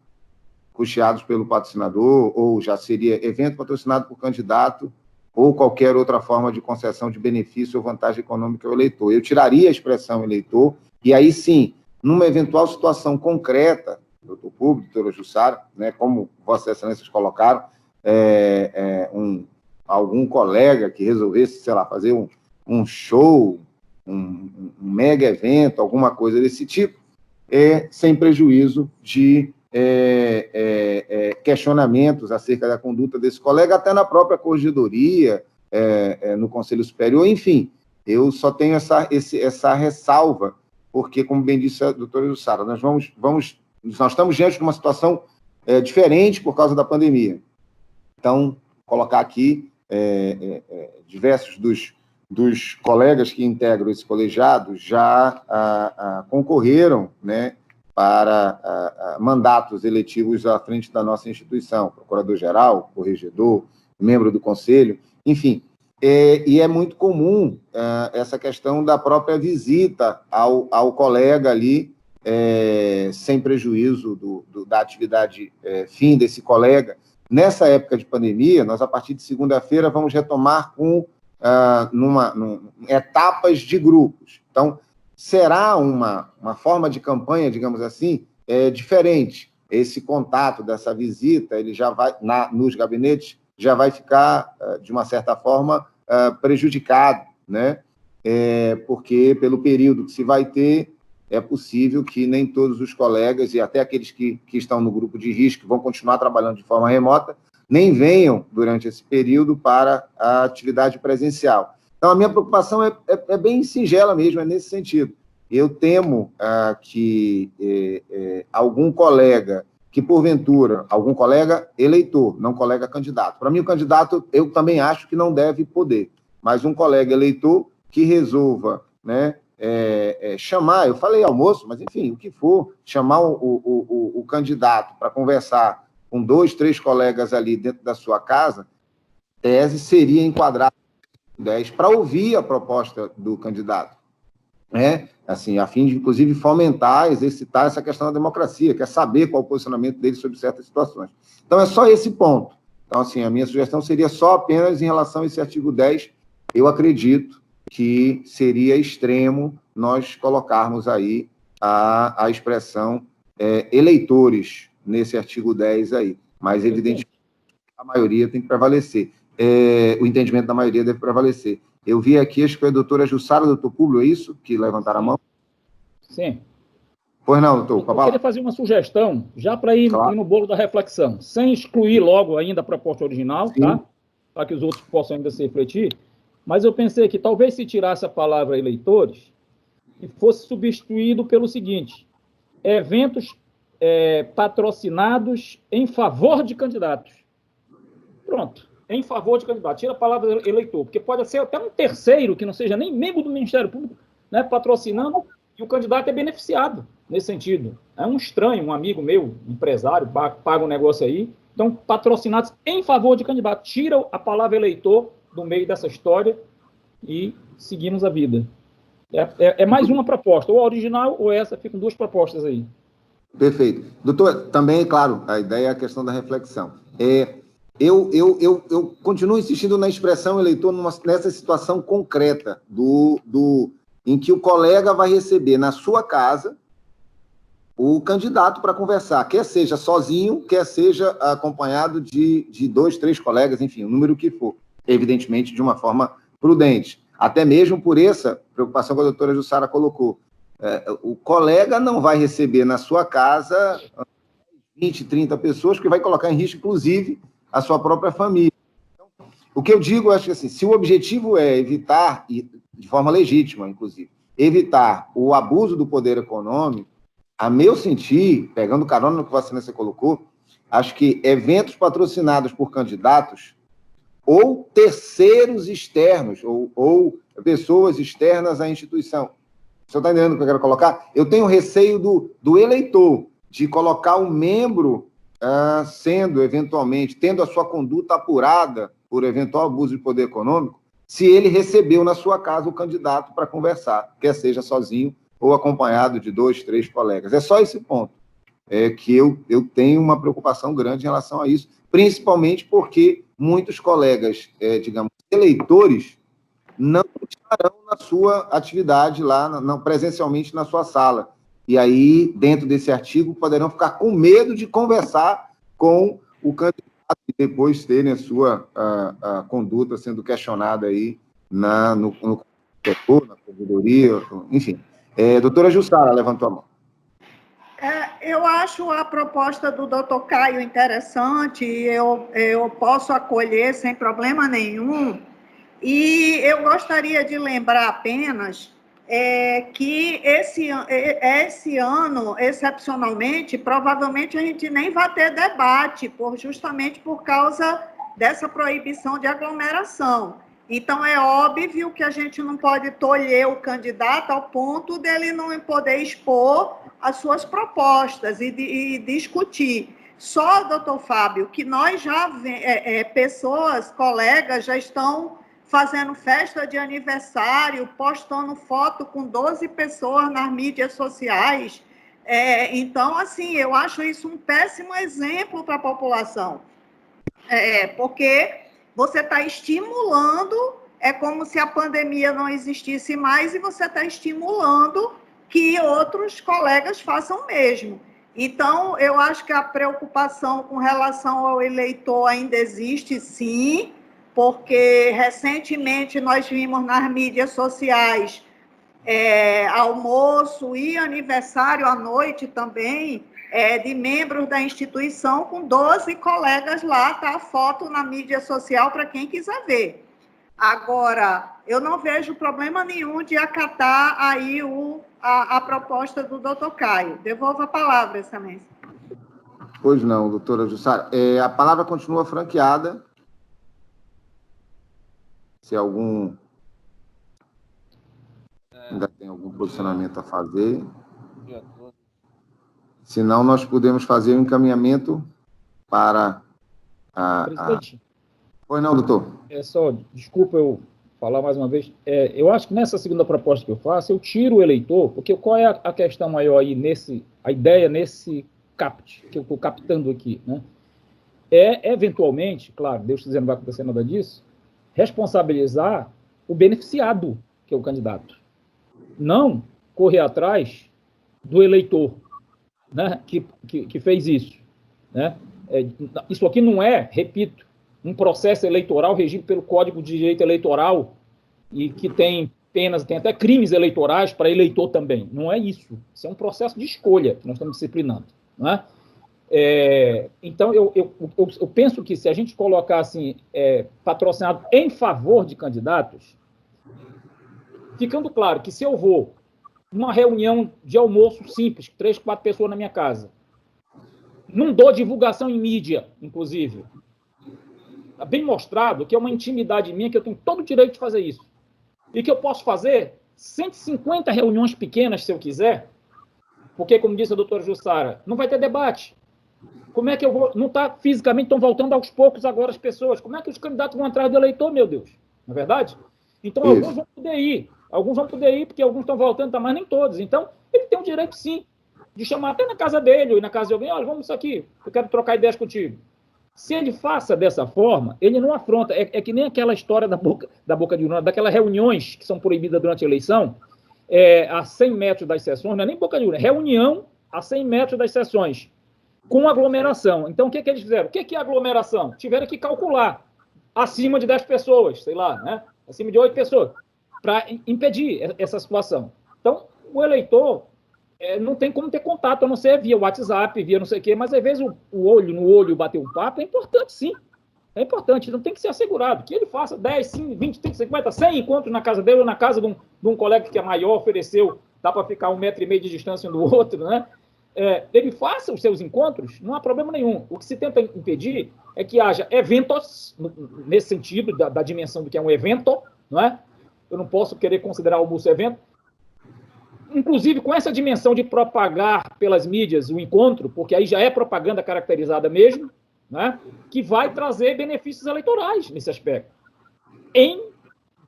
S1: custeados pelo patrocinador, ou já seria evento patrocinado por candidato, ou qualquer outra forma de concessão de benefício ou vantagem econômica ao eleitor. Eu tiraria a expressão eleitor, e aí sim, numa eventual situação concreta, doutor Público, doutora Jussara, né, como Vossas Excelências colocaram, algum colega que resolvesse, sei lá, fazer um show, um mega evento, alguma coisa desse tipo, sem prejuízo de questionamentos acerca da conduta desse colega, até na própria corregedoria, no Conselho Superior, enfim, eu só tenho essa ressalva, porque, como bem disse a doutora Jussara, nós estamos diante de uma situação diferente por causa da pandemia. Então, colocar aqui diversos dos colegas que integram esse colegiado já concorreram, né, para mandatos eletivos à frente da nossa instituição, procurador-geral, corregedor, membro do conselho, enfim. E é muito comum essa questão da própria visita ao colega ali, sem prejuízo da atividade fim desse colega. Nessa época de pandemia, nós, a partir de segunda-feira, vamos retomar com etapas de grupos. Então, será uma forma de campanha, digamos assim, diferente. Esse contato dessa visita, ele já vai, nos gabinetes, já vai ficar, de uma certa forma, prejudicado, né? Porque, pelo período que se vai ter, é possível que nem todos os colegas, e até aqueles que estão no grupo de risco, vão continuar trabalhando de forma remota, nem venham, durante esse período, para a atividade presencial. Então, a minha preocupação é bem singela mesmo, é nesse sentido. Eu temo que algum colega que, porventura, algum colega eleitor, não colega candidato. Para mim, o candidato, eu também acho que não deve poder, mas um colega eleitor que resolva, né, chamar, eu falei almoço, mas enfim, o que for, chamar o candidato para conversar com 2, 3 colegas ali dentro da sua casa, tese seria enquadrado em 10 para ouvir a proposta do candidato, né? Assim, a fim de, inclusive, fomentar, exercitar essa questão da democracia, que é saber qual é o posicionamento dele sobre certas situações. Então, é só esse ponto. Então, assim, a minha sugestão seria só apenas em relação a esse artigo 10. Eu acredito que seria extremo nós colocarmos aí a expressão eleitores nesse artigo 10 aí. Mas, evidentemente, a maioria tem que prevalecer. O entendimento da maioria deve prevalecer. Eu vi aqui, acho que foi a doutora Jussara, doutor Públio, é isso? Que levantaram a mão?
S3: Sim.
S1: Pois não, doutor.
S3: Eu queria fazer uma sugestão, já para ir no bolo da reflexão, sem excluir logo ainda a proposta original,
S1: Sim.
S3: tá? Para que os outros possam ainda se refletir. Mas eu pensei que talvez se tirasse a palavra eleitores e fosse substituído pelo seguinte: eventos patrocinados em favor de candidatos. Pronto, em favor de candidatos. Tira a palavra eleitor, porque pode ser até um terceiro, que não seja nem membro do Ministério Público, né, patrocinando, e o candidato é beneficiado nesse sentido. É um estranho, um amigo meu, empresário, paga um negócio aí. Então, patrocinados em favor de candidato. Tira a palavra eleitor do meio dessa história e seguimos a vida. É mais uma proposta, ou a original ou essa, ficam duas propostas aí.
S1: Perfeito. Doutor, também, claro, a ideia é a questão da reflexão. Eu continuo insistindo na expressão eleitor nessa situação concreta em que o colega vai receber na sua casa o candidato para conversar, quer seja sozinho, quer seja acompanhado de 2, 3 colegas, enfim, o número que for, evidentemente de uma forma prudente. Até mesmo por essa preocupação que a doutora Jussara colocou. O colega não vai receber na sua casa 20, 30 pessoas, porque vai colocar em risco, inclusive, a sua própria família. Então, o que eu digo, acho que assim, se o objetivo é evitar, e de forma legítima, inclusive, evitar o abuso do poder econômico, a meu sentir, pegando carona no que você colocou, acho que eventos patrocinados por candidatos ou terceiros externos, ou pessoas externas à instituição. O senhor está entendendo o que eu quero colocar? Eu tenho receio do eleitor, de colocar um membro sendo, eventualmente, tendo a sua conduta apurada por eventual abuso de poder econômico, se ele recebeu na sua casa o candidato para conversar, quer seja sozinho ou acompanhado de 2, 3 colegas. É só esse ponto que eu tenho uma preocupação grande em relação a isso, principalmente porque muitos colegas, digamos, eleitores, não estarão na sua atividade lá, presencialmente na sua sala. E aí, dentro desse artigo, poderão ficar com medo de conversar com o candidato e depois terem a sua conduta sendo questionada aí no setor, na corredoria, enfim. Doutora Jussara levantou a mão.
S2: Eu acho a proposta do doutor Caio interessante, eu posso acolher sem problema nenhum, e eu gostaria de lembrar apenas que esse ano, excepcionalmente, provavelmente a gente nem vai ter debate, justamente por causa dessa proibição de aglomeração. Então, é óbvio que a gente não pode tolher o candidato ao ponto dele não poder expor as suas propostas e discutir. Só, doutor Fábio, que nós já, pessoas, colegas, já estão fazendo festa de aniversário, postando foto com 12 pessoas nas mídias sociais. Então, assim, eu acho isso um péssimo exemplo para a população. Porque você está estimulando, é como se a pandemia não existisse mais e você está estimulando que outros colegas façam o mesmo. Então, eu acho que a preocupação com relação ao eleitor ainda existe, sim, porque recentemente nós vimos nas mídias sociais almoço e aniversário à noite também, de membros da instituição com 12 colegas lá, tá a foto na mídia social para quem quiser ver. Agora, eu não vejo problema nenhum de acatar aí a proposta do doutor Caio. Devolvo a palavra, excelência.
S1: Pois não, doutora Jussara. A palavra continua franqueada. Se algum ainda tem algum posicionamento a fazer. Senão, nós podemos fazer o encaminhamento para
S3: Presidente.
S1: Pois não, doutor.
S3: Desculpa eu falar mais uma vez. Eu acho que nessa segunda proposta que eu faço, eu tiro o eleitor, porque qual é a questão maior aí, a ideia nesse CAPT, que eu estou captando aqui, né? eventualmente, claro, Deus quiser não vai acontecer nada disso, responsabilizar o beneficiado, que é o candidato. Não correr atrás do eleitor, né, que fez isso. Né? Isso aqui não é, repito, um processo eleitoral regido pelo Código de Direito Eleitoral e que tem penas, tem até crimes eleitorais para eleitor também. Não é isso. Isso é um processo de escolha que nós estamos disciplinando. Não é? Então, eu penso que se a gente colocar assim, patrocinado em favor de candidatos, ficando claro que se eu vou numa reunião de almoço simples, 3, 4 pessoas na minha casa, não dou divulgação em mídia, inclusive, está bem mostrado que é uma intimidade minha, que eu tenho todo o direito de fazer isso, e que eu posso fazer 150 reuniões pequenas, se eu quiser, porque, como disse a doutora Jussara, não vai ter debate. Como é que eu vou... Não está fisicamente, estão voltando aos poucos agora as pessoas. Como é que os candidatos vão atrás do eleitor, meu Deus? Não é verdade? Então, alguns vão poder ir, porque alguns estão voltando, mas nem todos. Então, ele tem o direito, sim, de chamar até na casa dele, ou na casa de alguém, olha, vamos isso aqui, eu quero trocar ideias contigo. Se ele faça dessa forma, ele não afronta. É que nem aquela história da boca de urna, daquelas reuniões que são proibidas durante a eleição, a 100 metros das sessões, não é nem boca de urna, é reunião a 100 metros das sessões, com aglomeração. Então, o que eles fizeram? O que é aglomeração? Tiveram que calcular acima de 10 pessoas, sei lá, né? Acima de 8 pessoas, para impedir essa situação. Então, o eleitor não tem como ter contato, a não ser via WhatsApp, via não sei o quê, mas às vezes o olho no olho bater um papo é importante, sim. É importante, não tem que ser assegurado, que ele faça 10, 5, 20, 30, 50, 100 encontros na casa dele ou na casa de um colega que é maior, ofereceu, dá para ficar 1,5 metro de distância um do outro, né? Ele faça os seus encontros, não há problema nenhum. O que se tenta impedir é que haja eventos, nesse sentido, da dimensão do que é um evento, não é? Eu não posso querer considerar o almoço evento, inclusive com essa dimensão de propagar pelas mídias o encontro, porque aí já é propaganda caracterizada mesmo, né? Que vai trazer benefícios eleitorais nesse aspecto, em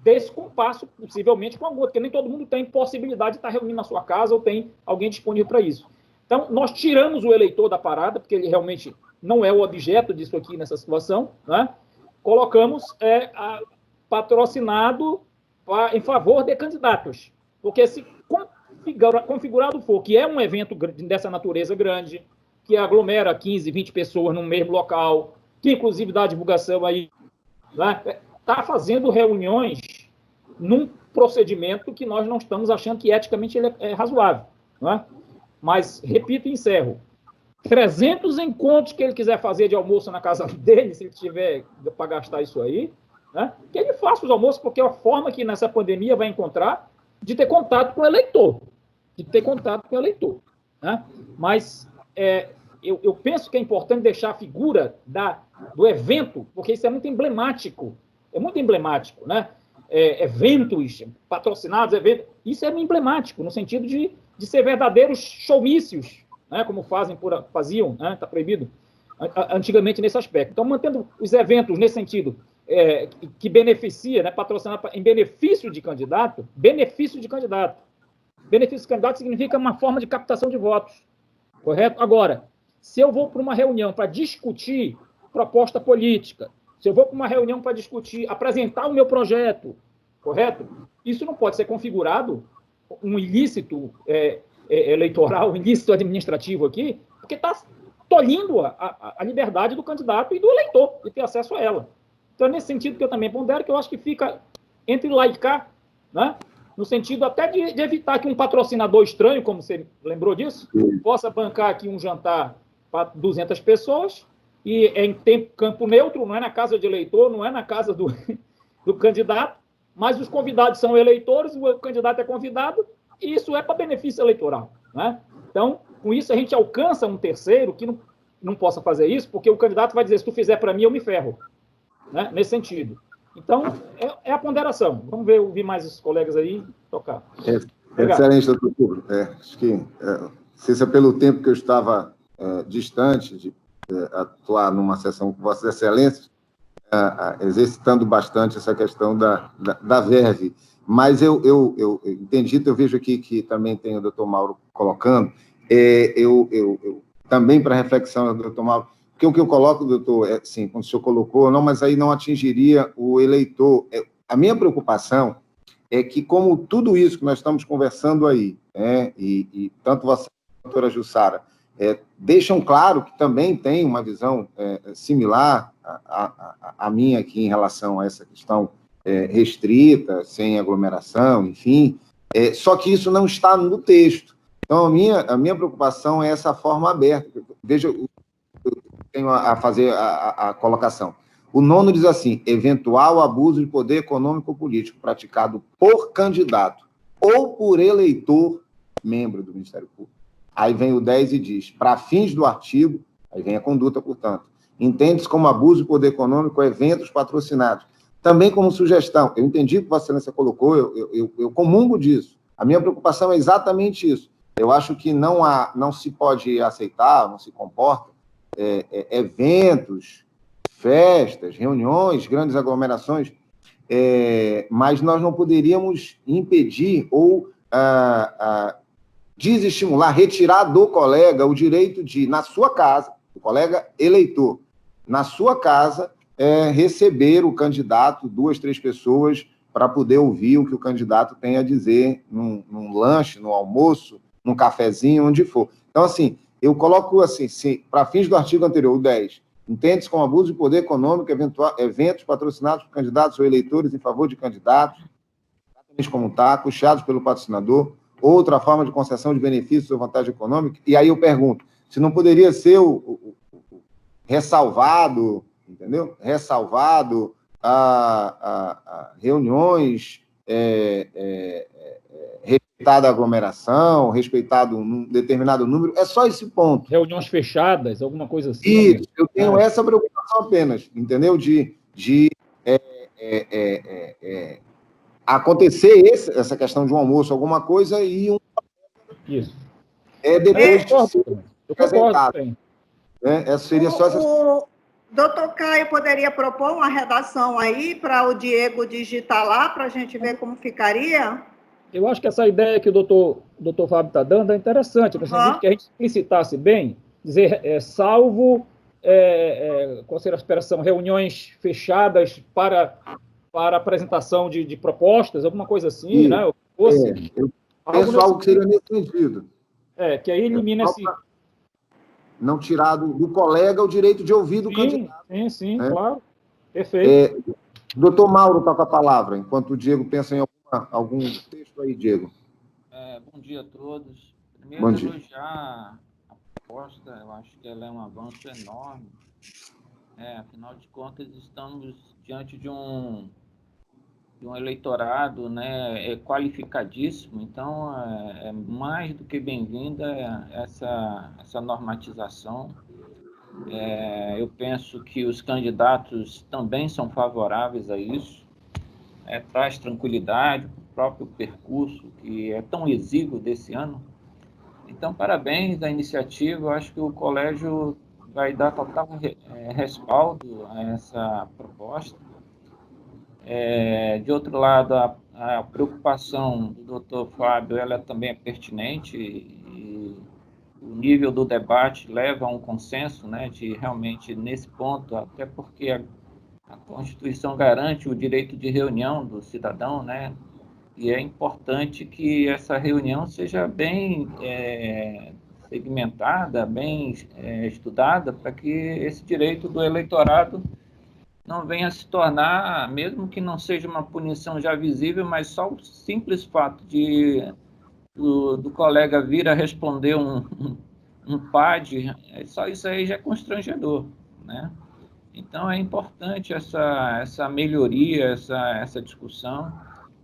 S3: descompasso, possivelmente, com algum outro, porque nem todo mundo tem possibilidade de estar reunindo na sua casa ou tem alguém disponível para isso. Então, nós tiramos o eleitor da parada, porque ele realmente não é o objeto disso aqui nessa situação, né? Colocamos patrocinado em favor de candidatos, porque se configurado for que é um evento dessa natureza grande, que aglomera 15, 20 pessoas no mesmo local, que inclusive dá divulgação aí, né? Está fazendo reuniões num procedimento que nós não estamos achando que eticamente ele é razoável, não é? Mas, repito e encerro, 300 encontros que ele quiser fazer de almoço na casa dele, se ele tiver para gastar isso aí, né, que ele faça os almoços, porque é a forma que nessa pandemia vai encontrar de ter contato com o eleitor. Né? Mas eu penso que é importante deixar a figura do evento, porque isso é muito emblemático. Né? Eventos patrocinados, isso é emblemático, no sentido de ser verdadeiros showmícios, né, como faziam, né, está proibido antigamente nesse aspecto. Então, mantendo os eventos nesse sentido, que beneficia, né, patrocinado em benefício de candidato. Benefício de candidato significa uma forma de captação de votos, correto? Agora, se eu vou para uma reunião para discutir proposta política, se eu vou para uma reunião para discutir, apresentar o meu projeto, correto? Isso não pode ser configurado um ilícito eleitoral, um ilícito administrativo aqui, porque está tolhindo a liberdade do candidato e do eleitor de ter acesso a ela. Então, é nesse sentido que eu também pondero, que eu acho que fica entre laicar, né? No sentido até de evitar que um patrocinador estranho, como você lembrou disso, possa bancar aqui um jantar para 200 pessoas e em campo neutro, não é na casa de eleitor, não é na casa do candidato, mas os convidados são eleitores, o candidato é convidado, e isso é para benefício eleitoral, né? Então, com isso, a gente alcança um terceiro que não possa fazer isso, porque o candidato vai dizer, se tu fizer para mim, eu me ferro, né? Nesse sentido. Então, é a ponderação. Vamos ouvir mais os colegas aí tocar.
S1: Excelente, doutor Fulvio. Acho que, não sei se é pelo tempo que eu estava distante de atuar numa sessão com Vossas Excelências, exercitando bastante essa questão da verve. Mas eu entendi, eu vejo aqui que também tem o doutor Mauro colocando, eu também, para reflexão do doutor Mauro, Porque o que eu coloco, doutor, é assim, como o senhor colocou, não, mas aí não atingiria o eleitor. A minha preocupação é que, como tudo isso que nós estamos conversando aí, né, e tanto você, doutora Jussara, deixam claro que também tem uma visão similar à minha aqui em relação a essa questão restrita, sem aglomeração, enfim, só que isso não está no texto. Então, a minha preocupação é essa forma aberta. Veja, eu tenho a fazer a colocação. O 9º diz assim: eventual abuso de poder econômico ou político praticado por candidato ou por eleitor membro do Ministério Público. Aí vem o 10 e diz: para fins do artigo, aí vem a conduta, portanto, entende-se como abuso de poder econômico eventos patrocinados. Também como sugestão, eu entendi o que Vossa Excelência colocou, eu comungo disso. A minha preocupação é exatamente isso. Eu acho que não se pode aceitar, não se comporta eventos, festas, reuniões, grandes aglomerações, mas nós não poderíamos impedir ou desestimular, retirar do colega o direito de, na sua casa, o colega eleitor, na sua casa, receber o candidato, 2, 3 pessoas, para poder ouvir o que o candidato tem a dizer num lanche, no almoço, num cafezinho, onde for. Então, assim, eu coloco assim, para fins do artigo anterior, o 10, entende-se como abuso de poder econômico, eventos patrocinados por candidatos ou eleitores em favor de candidatos, exatamente como está, custeados pelo patrocinador, outra forma de concessão de benefícios ou vantagem econômica. E aí eu pergunto, se não poderia ser o ressalvado, entendeu? Ressalvado a reuniões, respeitada a aglomeração, respeitado um determinado número, é só esse ponto.
S3: Reuniões fechadas, alguma coisa assim.
S1: Isso, eu tenho essa preocupação apenas, entendeu? De acontecer essa questão de um almoço, alguma coisa, e
S3: Isso.
S1: depois de ser
S3: eu concordo.
S1: Essa seria só essa...
S2: O doutor Caio poderia propor uma redação aí para o Diego digitar lá, para a gente ver como ficaria?
S3: Eu acho que essa ideia que o doutor Fábio está dando é interessante, no sentido que a gente explicitasse bem, dizer, salvo, qual seria a expressão, reuniões fechadas para apresentação de propostas, alguma coisa assim, né?
S1: Eu penso algo que seria nesse sentido.
S3: Que aí elimina esse...
S1: Não tirar do colega o direito de ouvir do candidato.
S3: Sim, claro. Perfeito.
S1: Doutor Mauro está com a palavra, enquanto o Diego pensa em algum texto aí, Diego.
S7: Bom dia a todos. Primeiro, elogiar a proposta, eu acho que ela é um avanço enorme. Afinal de contas, estamos diante de um eleitorado, né, qualificadíssimo, então é mais do que bem-vinda essa normatização. Eu penso que os candidatos também são favoráveis a isso, traz tranquilidade para o próprio percurso, que é tão exíguo desse ano. Então, parabéns à iniciativa, eu acho que o colégio vai dar total respaldo a essa proposta. De outro lado, a preocupação do Dr. Fábio, ela também é pertinente e o nível do debate leva a um consenso, né, de realmente nesse ponto, até porque a Constituição garante o direito de reunião do cidadão, né, e é importante que essa reunião seja bem segmentada, bem estudada, para que esse direito do eleitorado não venha se tornar, mesmo que não seja uma punição já visível, mas só o simples fato do colega vir a responder um PAD, só isso aí já é constrangedor, né? Então, é importante essa melhoria, essa discussão,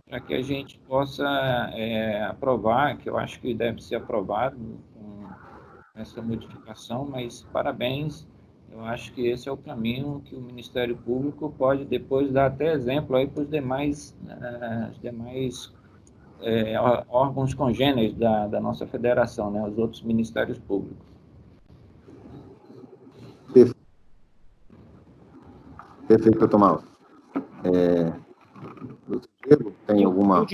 S7: para que a gente possa aprovar, que eu acho que deve ser aprovado com essa modificação, mas parabéns. Eu acho que esse é o caminho que o Ministério Público pode depois dar até exemplo aí para os demais órgãos congêneres da nossa federação, né, os outros ministérios públicos.
S1: Perfeito, doutor Mauro. Doutor Diego, tem alguma...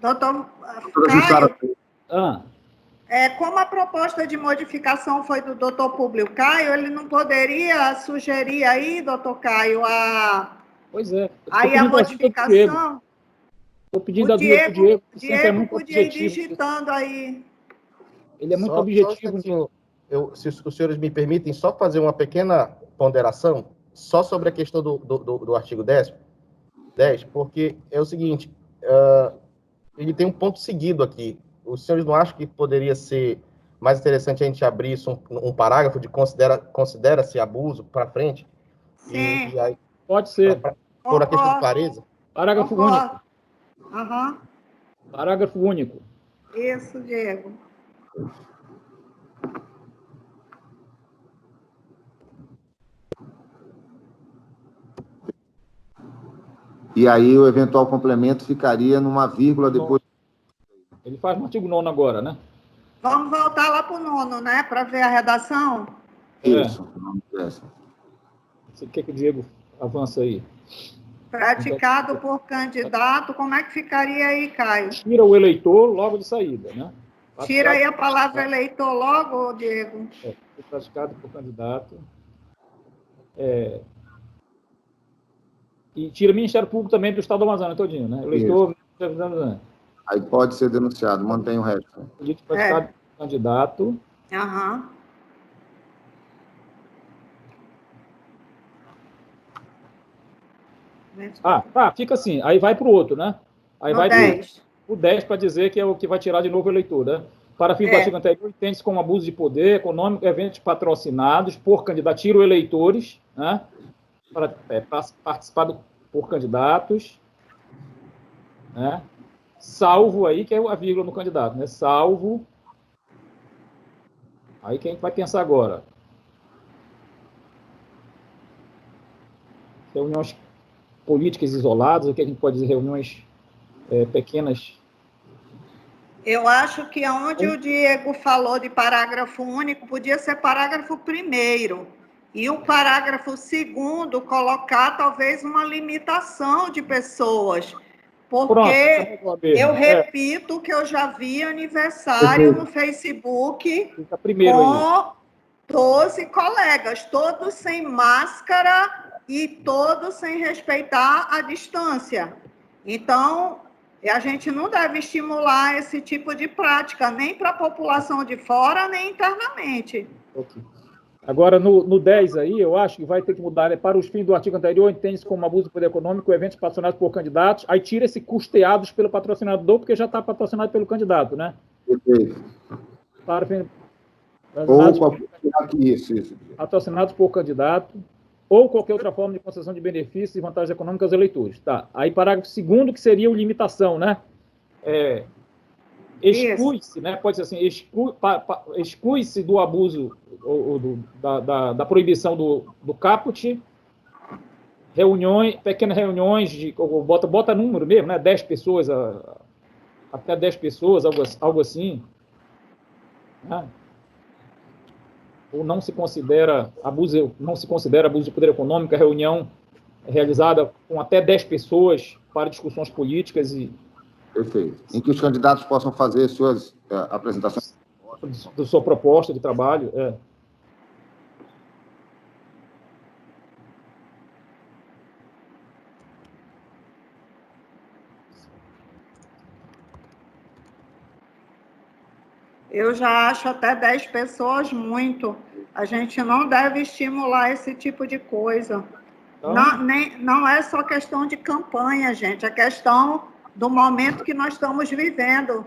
S2: Doutor
S1: Caio,
S2: Como a proposta de modificação foi do doutor Públio Caio, ele não poderia sugerir aí, doutor Caio,
S3: Pois é.
S2: aí a modificação?
S3: Estou pedindo ajuda para o Diego, que sempre é muito
S2: podia ir
S3: objetivo.
S2: digitando aí.
S3: Ele é muito
S6: Só um
S3: objetivo.
S6: instantinho. Se os senhores me permitem, só fazer uma pequena ponderação, só sobre a questão do artigo 10, porque é o seguinte, ele tem um ponto seguido aqui. Os senhores não acham que poderia ser mais interessante a gente abrir isso, um parágrafo de considera-se abuso para frente?
S2: Sim.
S6: E aí,
S3: Pode ser.
S6: Por a questão de clareza?
S3: Parágrafo único.
S2: Uhum.
S3: Parágrafo único.
S2: Isso, Diego.
S1: E aí o eventual complemento ficaria numa vírgula depois.
S3: Ele faz no artigo 9º agora, né?
S2: Vamos voltar lá para o 9º, né? Para ver a redação?
S1: Isso.
S3: Você quer que o Diego avance aí?
S2: Praticado por candidato, como é que ficaria aí, Caio?
S3: Tira o eleitor logo de saída, né?
S2: Tira aí a palavra eleitor logo, Diego.
S3: Praticado por candidato. E tira o Ministério Público também do Estado do Amazonas todinho, né? Eleitor, Ministério do Amazonas.
S1: Aí pode ser denunciado, mantém o resto.
S3: Praticado por candidato.
S2: Aham.
S3: Fica assim. Aí vai para o outro, né? Aí vai para o 10 para dizer que é o que vai tirar de novo o eleitor, né? Para fim do artigo anterior, entende-se como abuso de poder econômico, eventos patrocinados por candidato, tira eleitores, né? Para participar por candidatos, né? Salvo aí, que é a vírgula no candidato, né? Salvo. Aí quem vai pensar agora? Reuniões políticas isoladas, o que a gente pode dizer, reuniões pequenas.
S2: Eu acho que onde o Diego falou de parágrafo único, podia ser parágrafo 1º. E o parágrafo 2º colocar talvez uma limitação de pessoas. Porque eu repito que eu já vi aniversário no Facebook com 12 colegas, todos sem máscara e todos sem respeitar a distância. Então, a gente não deve estimular esse tipo de prática, nem para a população de fora, nem internamente.
S3: Agora, no 10 aí, eu acho que vai ter que mudar, né? Para os fins do artigo anterior, entende-se como abuso de poder econômico, eventos patrocinados por candidatos, aí tira esse custeados pelo patrocinador, porque já está patrocinado pelo candidato, né? Para fim, patrocinados por candidato, ou qualquer outra forma de concessão de benefícios e vantagens econômicas aos eleitores. Tá. Aí, parágrafo 2º, que seria o limitação, né? Exclui-se, né? Pode ser assim, exclui-se do abuso, da proibição do caput, pequenas reuniões, bota número mesmo, né? 10 pessoas, até 10 pessoas, algo assim. Né? Ou não se considera abuso de poder econômico, a reunião realizada com até 10 pessoas para discussões políticas e...
S1: Perfeito. Em que os candidatos possam fazer suas apresentações.
S3: Da sua proposta de trabalho.
S2: Eu já acho até 10 pessoas muito. A gente não deve estimular esse tipo de coisa. Não é só questão de campanha, gente. É questão do momento que nós estamos vivendo.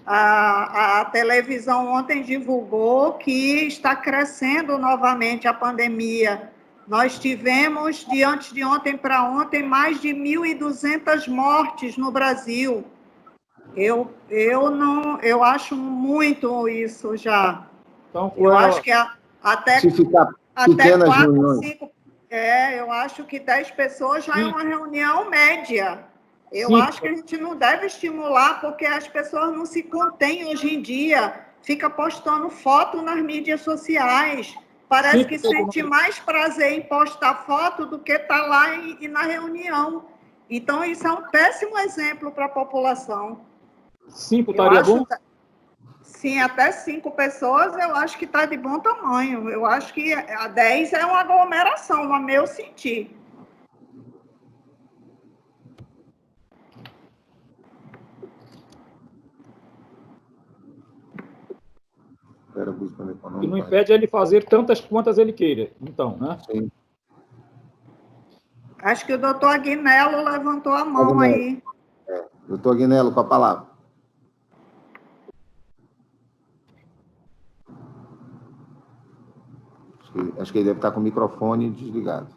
S2: A televisão ontem divulgou que está crescendo novamente a pandemia. Nós tivemos, de antes de ontem para ontem, mais de 1.200 mortes no Brasil. Eu acho muito isso já.
S3: Então,
S2: eu acho que até 4, 5... eu acho que 10 pessoas já é uma reunião média. Eu acho que a gente não deve estimular, porque as pessoas não se contêm hoje em dia, fica postando foto nas mídias sociais. Parece que sente mais prazer em postar foto do que estar lá e na reunião. Então, isso é um péssimo exemplo para a população.
S3: 5 estaria bom?
S2: Sim, até 5 pessoas eu acho que está de bom tamanho. Eu acho que a 10 é uma aglomeração, no meu sentir.
S3: Que não impede ele fazer tantas quantas ele queira, então, né?
S1: Sim.
S2: Acho que o doutor Aguinello levantou a mão aí.
S1: Doutor Aguinello, com a palavra. Acho que ele deve estar com o microfone desligado.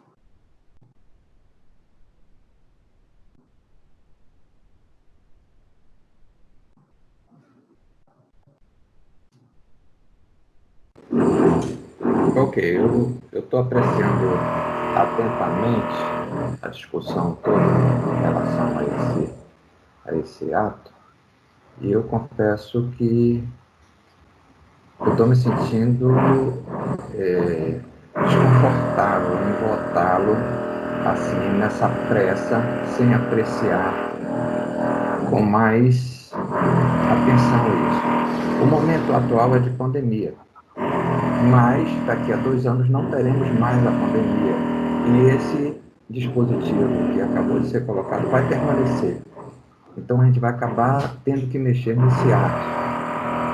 S5: Ok, eu estou apreciando atentamente a discussão toda em relação a esse ato, e eu confesso que eu estou me sentindo desconfortável em votá-lo assim, nessa pressa, sem apreciar com mais atenção isso. O momento atual é de pandemia, mas daqui a 2 anos não teremos mais a pandemia. E esse dispositivo que acabou de ser colocado vai permanecer. Então a gente vai acabar tendo que mexer nesse ato.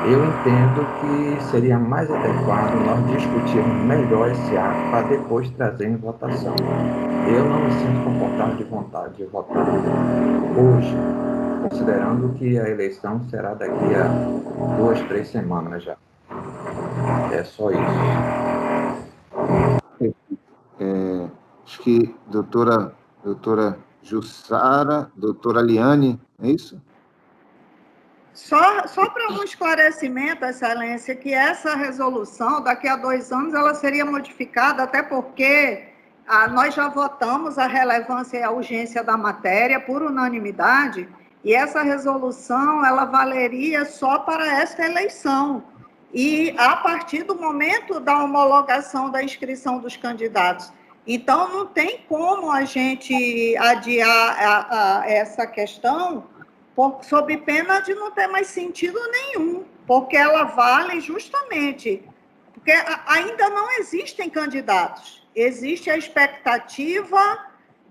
S5: Eu entendo que seria mais adequado nós discutirmos melhor esse ato para depois trazer em votação. Eu não me sinto confortável de votar hoje, considerando que a eleição será daqui a 2, 3 semanas já. É só isso.
S1: Acho que doutora Jussara, doutora Liane, é isso?
S2: Só para um esclarecimento, Excelência, que essa resolução, daqui a 2 anos, ela seria modificada, até porque nós já votamos a relevância e a urgência da matéria por unanimidade, e essa resolução, ela valeria só para esta eleição. E a partir do momento da homologação da inscrição dos candidatos. Então, não tem como a gente adiar essa questão, sob pena de não ter mais sentido nenhum, porque ela vale justamente, porque ainda não existem candidatos, existe a expectativa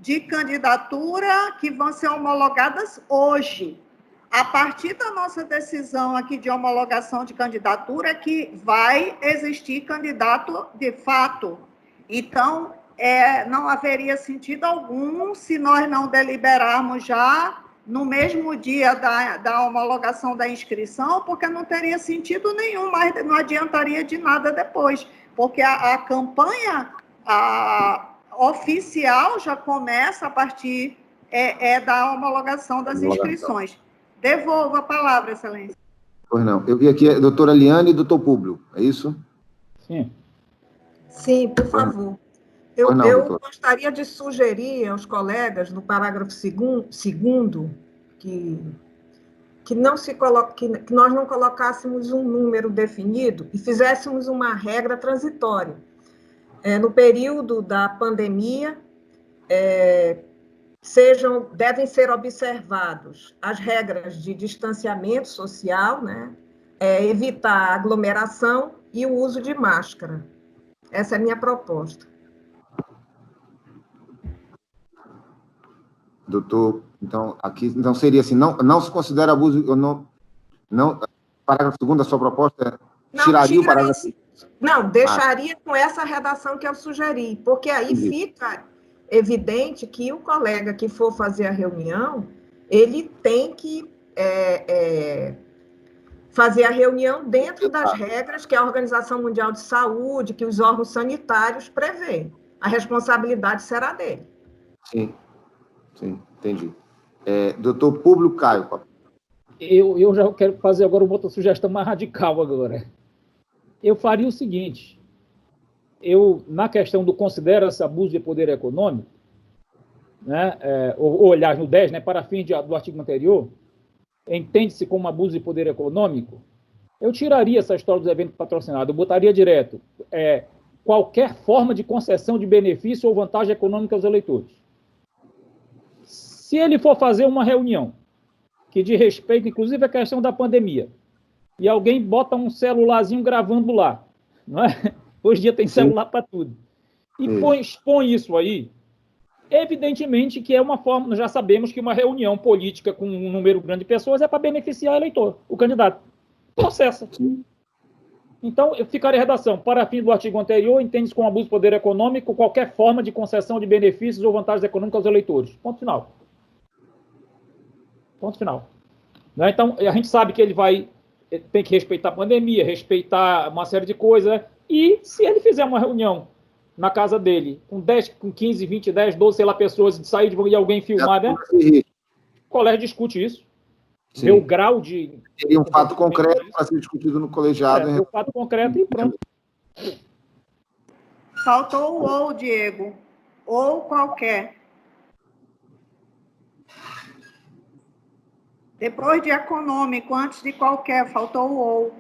S2: de candidatura que vão ser homologadas hoje. A partir da nossa decisão aqui de homologação de candidatura, que vai existir candidato de fato. Então, não haveria sentido algum se nós não deliberarmos já no mesmo dia da homologação da inscrição, porque não teria sentido nenhum, mas não adiantaria de nada depois, porque a campanha oficial já começa a partir da homologação das inscrições. Devolvo a palavra, Excelência.
S1: Pois não. Eu vi aqui a doutora Liane e doutor Públio, é isso?
S3: Sim.
S8: Sim, por favor. Eu gostaria de sugerir aos colegas, no parágrafo 2º, que nós não colocássemos um número definido e fizéssemos uma regra transitória. No período da pandemia, devem ser observados as regras de distanciamento social, né? Evitar aglomeração e o uso de máscara. Essa é a minha proposta.
S1: Doutor, então, aqui então seria assim, não se considera abuso, parágrafo 2º da sua proposta, tiraria o parágrafo...
S8: Não, deixaria com essa redação que eu sugeri, porque aí fica evidente que o colega que for fazer a reunião, ele tem que fazer a reunião dentro das regras que a Organização Mundial de Saúde, que os órgãos sanitários prevêem. A responsabilidade será dele.
S1: Sim, entendi. Doutor Públio Caio.
S3: Eu já quero fazer agora uma outra sugestão mais radical agora. Eu faria o seguinte, na questão do considera-se abuso de poder econômico, né, ou aliás, no 10, né, para fins do artigo anterior, entende-se como abuso de poder econômico, eu tiraria essa história dos eventos patrocinados, eu botaria direto qualquer forma de concessão de benefício ou vantagem econômica aos eleitores. Se ele for fazer uma reunião que diz respeito, inclusive, à questão da pandemia, e alguém bota um celularzinho gravando lá, não é? Hoje em dia tem celular para tudo. E expõe isso aí, evidentemente que é uma forma, nós já sabemos que uma reunião política com um número grande de pessoas é para beneficiar o eleitor, o candidato. Processa. Então, ficaria a redação. Para fim do artigo anterior, entende-se com abuso de poder econômico qualquer forma de concessão de benefícios ou vantagens econômicas aos eleitores. Ponto final. Ponto final. Né? Então, a gente sabe que ele tem que respeitar a pandemia, respeitar uma série de coisas, né? E se ele fizer uma reunião na casa dele, com 10, com 15, 20, 10, 12, sei lá, pessoas, de sair e alguém filmar, né? O colégio discute isso. Vê o grau de...
S1: Seria um fato concreto para ser discutido no colegiado.
S3: Um fato concreto e pronto.
S2: Faltou o ou, Diego. Ou qualquer. Depois de econômico, antes de qualquer, faltou o ou.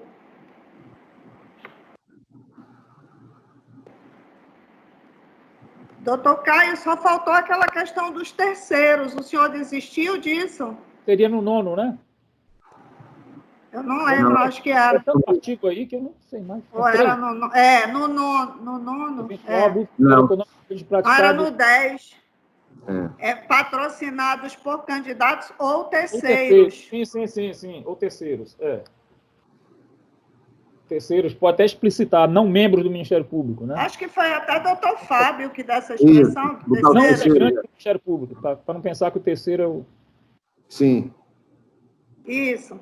S2: Doutor Caio, só faltou aquela questão dos terceiros. O senhor desistiu disso?
S3: Seria no 9º, né?
S2: Eu não lembro, acho que era.
S3: Tem tanto artigo aí que eu não sei mais.
S2: Ou era no 9? É, no 9.
S3: Era
S2: no 10. Patrocinados por candidatos ou terceiros.
S3: Sim. Ou terceiros, Terceiros, pode até explicitar, não membros do Ministério Público, né?
S2: Acho que foi até doutor Fábio que dá essa expressão.
S3: Não, integrante do Ministério Público, para não pensar que o terceiro é o...
S1: Sim.
S2: Isso.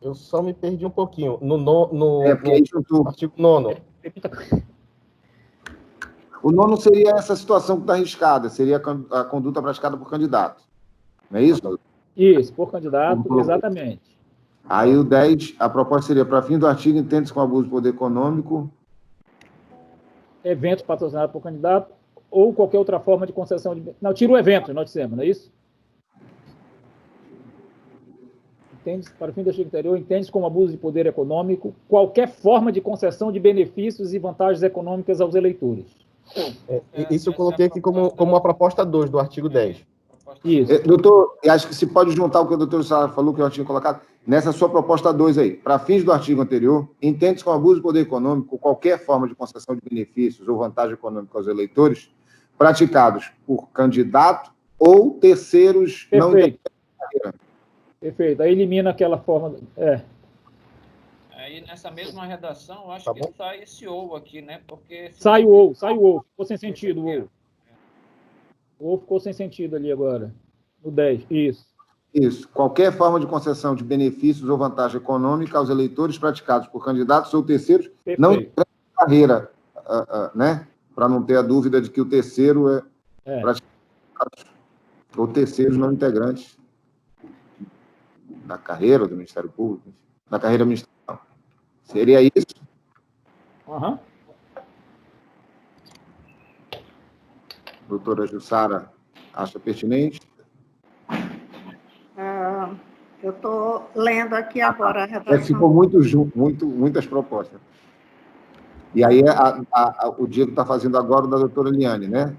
S6: Eu só me perdi um pouquinho. No artigo 9º.
S1: O 9º seria essa situação que está arriscada, seria a conduta praticada por candidato. Não é isso?
S3: Isso, por candidato, exatamente.
S1: Aí o 10, a proposta seria, para fim do artigo, entende-se com abuso de poder econômico.
S3: Eventos patrocinados por candidato ou qualquer outra forma de concessão de... Não, tira o evento, nós dissemos, não é isso? Entende-se, para o fim do artigo anterior, entende-se como abuso de poder econômico qualquer forma de concessão de benefícios e vantagens econômicas aos eleitores.
S6: Isso eu coloquei aqui como a proposta 2 do artigo 10.
S3: Isso.
S1: Doutor, acho que se pode juntar o que o doutor Sara falou, que eu tinha colocado, nessa sua proposta 2 aí. Para fins do artigo anterior, entende-se com abuso de poder econômico qualquer forma de concessão de benefícios ou vantagem econômica aos eleitores praticados por candidato ou terceiros não
S3: integrantes da carreira. Perfeito. Aí elimina aquela forma...
S7: Aí, nessa mesma redação, eu acho que sai esse ou aqui, né? Porque...
S3: Sai o ou. Ficou sem sentido o ou. O ou ficou sem sentido ali agora. No 10, isso.
S1: Isso. Qualquer forma de concessão de benefícios ou vantagem econômica aos eleitores praticados por candidatos ou terceiros não integrantes da carreira, né? Para não ter a dúvida de que o terceiro é praticado ou terceiros não integrantes da carreira do Ministério Público, da carreira ministerial. Seria isso?
S3: Aham.
S1: Doutora Jussara acha pertinente?
S2: Eu estou lendo aqui agora a redação.
S1: Ficou muitas propostas. E aí o Diego está fazendo agora o da doutora Eliane, né?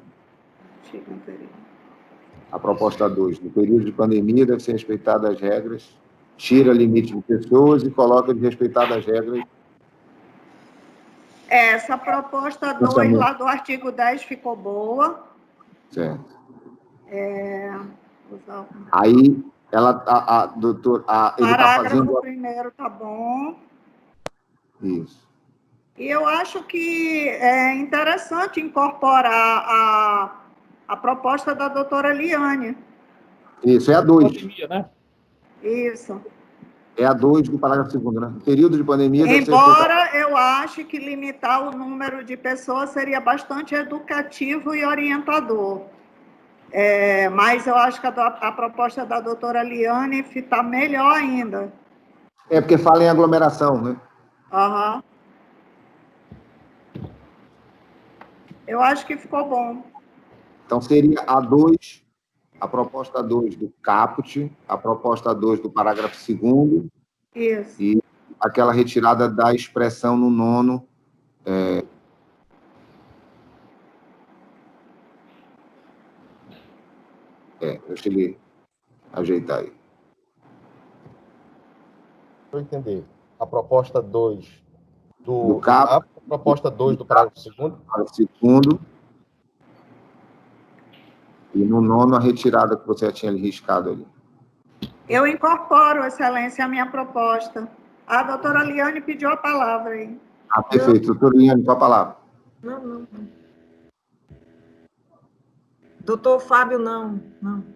S1: A proposta 2. No período de pandemia, deve ser respeitadas as regras, tira limite de pessoas e coloca de respeitadas as regras.
S2: Essa proposta 2 lá do artigo 10 ficou boa.
S1: Certo. Aí, ele está fazendo...
S2: O primeiro está bom.
S1: Isso.
S2: E eu acho que é interessante incorporar a proposta da doutora Eliane.
S1: Isso, é a 2.
S3: Pandemia, né?
S2: Isso.
S1: É a 2 do parágrafo 2º, né? Período de pandemia...
S2: Embora eu ache que limitar o número de pessoas seria bastante educativo e orientador. Mas eu acho que a proposta da doutora Eliane está melhor ainda.
S1: É porque fala em aglomeração, né?
S2: Aham. Eu acho que ficou bom.
S1: Então, seria a 2, a proposta 2 do caput, a proposta 2 do parágrafo 2º.
S2: Isso.
S1: E aquela retirada da expressão no 9º. Deixa ele ajeitar aí.
S6: eu entender, a proposta 2
S1: do CAP,
S6: a proposta 2 do parágrafo 2º, e no 9º a retirada que você tinha riscado ali.
S2: Eu incorporo, Excelência, a minha proposta. A doutora Liane pediu a palavra aí.
S1: Ah, perfeito. Doutora Liane, com a palavra.
S8: Não. Doutor Fábio, não.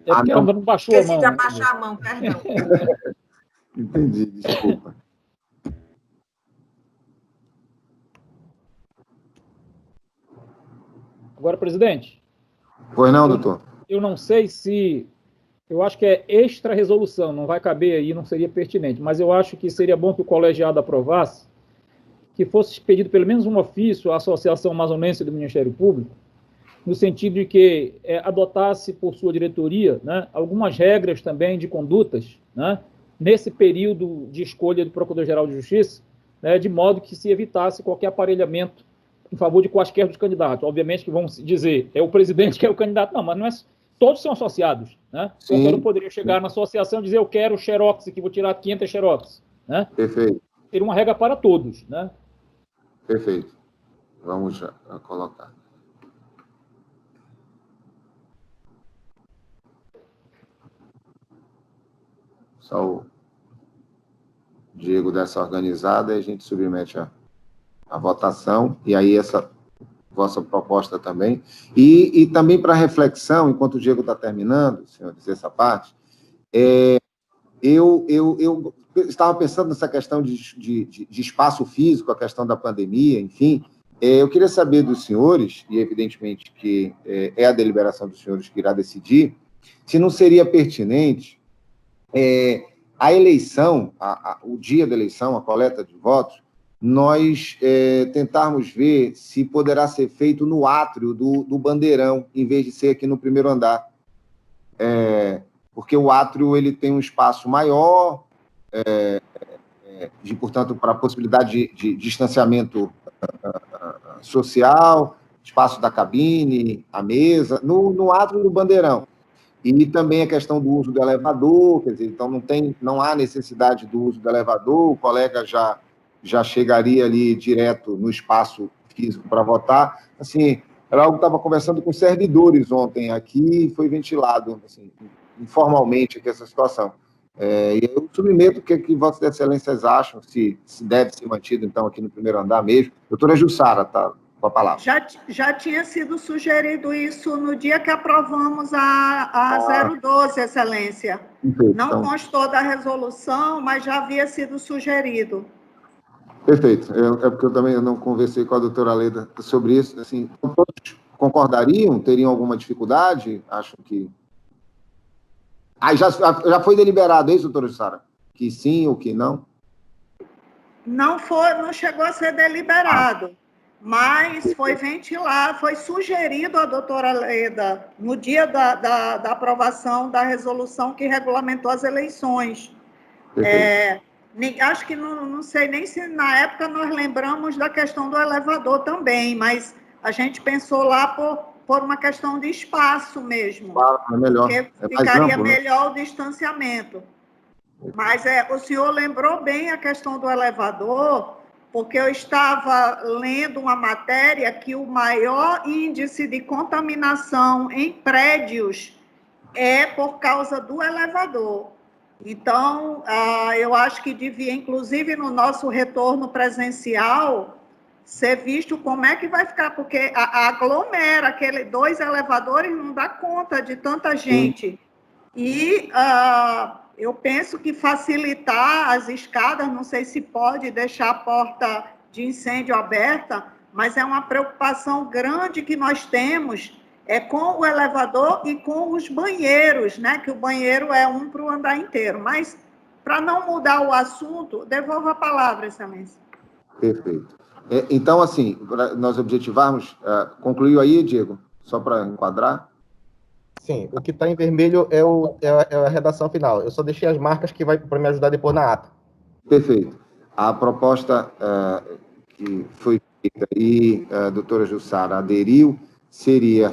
S3: É porque não baixou a mão.
S8: Esqueci de abaixar a mão, perdão.
S1: Entendi, desculpa.
S3: Agora, presidente.
S1: Pois não, doutor?
S3: Eu não sei se... Eu acho que é extra-resolução, não vai caber aí, não seria pertinente, mas eu acho que seria bom que o colegiado aprovasse que fosse pedido pelo menos um ofício à Associação Amazonense do Ministério Público, no sentido de que adotasse por sua diretoria, né, algumas regras também de condutas, né, nesse período de escolha do Procurador-Geral de Justiça, né, de modo que se evitasse qualquer aparelhamento em favor de quaisquer dos candidatos. Obviamente que vão dizer, é o presidente que é o candidato, não, mas não é, todos são associados, né? Qualquer um poderia chegar na associação e dizer, eu quero xerox aqui, vou tirar 500 xerox, né?
S1: Perfeito.
S3: Seria uma regra para todos, né?
S1: Perfeito. Vamos já colocar. Só o Diego dessa organizada e a gente submete a votação, e aí essa vossa proposta também. E também para reflexão, enquanto o Diego está terminando, senhores, essa parte, eu estava pensando nessa questão de espaço físico, a questão da pandemia, enfim. Eu queria saber dos senhores, e evidentemente que é a deliberação dos senhores que irá decidir, se não seria pertinente a eleição, o dia da eleição, a coleta de votos, nós tentarmos ver se poderá ser feito no átrio do Bandeirão, em vez de ser aqui no primeiro andar. Porque o átrio ele tem um espaço maior, portanto, para a possibilidade de distanciamento social, espaço da cabine, a mesa, no átrio do Bandeirão. E também a questão do uso do elevador, quer dizer, então não há necessidade do uso do elevador, o colega já chegaria ali direto no espaço físico para votar. Assim, era algo que estava conversando com servidores ontem aqui e foi ventilado, assim, informalmente aqui essa situação. E eu submeto o que Vossas Excelências acham, se deve ser mantido, então, aqui no primeiro andar mesmo. Doutora Jussara, tá com a palavra.
S2: Já tinha sido sugerido isso no dia que aprovamos a 012, Excelência.
S1: Perfeito,
S2: não
S1: então
S2: constou da resolução, mas já havia sido sugerido.
S1: Perfeito. É porque eu também não conversei com a doutora Leda sobre isso. Assim, todos concordariam? Teriam alguma dificuldade? Acham que... já foi deliberado, é isso, doutora Jussara? Que sim ou que não?
S2: Não chegou a ser deliberado, mas foi ventilado, foi sugerido à doutora Leda, no dia da aprovação da resolução que regulamentou as eleições. Acho que não sei nem se na época nós lembramos da questão do elevador também, mas a gente pensou lá por uma questão de espaço mesmo.
S1: É melhor.
S2: Porque ficaria melhor o distanciamento. Mas o senhor lembrou bem a questão do elevador, porque eu estava lendo uma matéria que o maior índice de contaminação em prédios é por causa do elevador. Então, eu acho que devia, inclusive no nosso retorno presencial, ser visto como é que vai ficar, porque aglomera, 2 elevadores não dá conta de tanta gente. E eu penso que facilitar as escadas, não sei se pode deixar a porta de incêndio aberta, mas é uma preocupação grande que nós temos com o elevador e com os banheiros, né? Que o banheiro é um para o andar inteiro. Mas, para não mudar o assunto, devolvo a palavra, Excelência.
S1: Perfeito. Então, assim, para nós objetivarmos, concluiu aí, Diego? Só para enquadrar?
S6: Sim, o que está em vermelho é a redação final. Eu só deixei as marcas que vai para me ajudar depois na ata.
S1: Perfeito. A proposta que foi feita e a doutora Jussara aderiu seria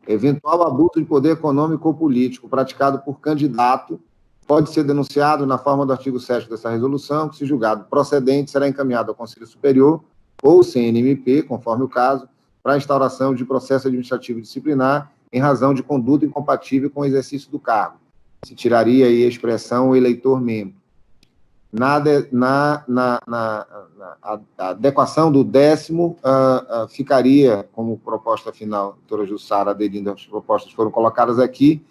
S1: eventual abuso de poder econômico ou político praticado por candidato pode ser denunciado na forma do artigo 7º dessa resolução, que, se julgado procedente, será encaminhado ao Conselho Superior ou CNMP, conforme o caso, para a instauração de processo administrativo disciplinar em razão de conduta incompatível com o exercício do cargo. Se tiraria aí a expressão eleitor membro. A adequação do 10º ficaria, como proposta final, a doutora Jussara, aderindo às propostas que foram colocadas aqui,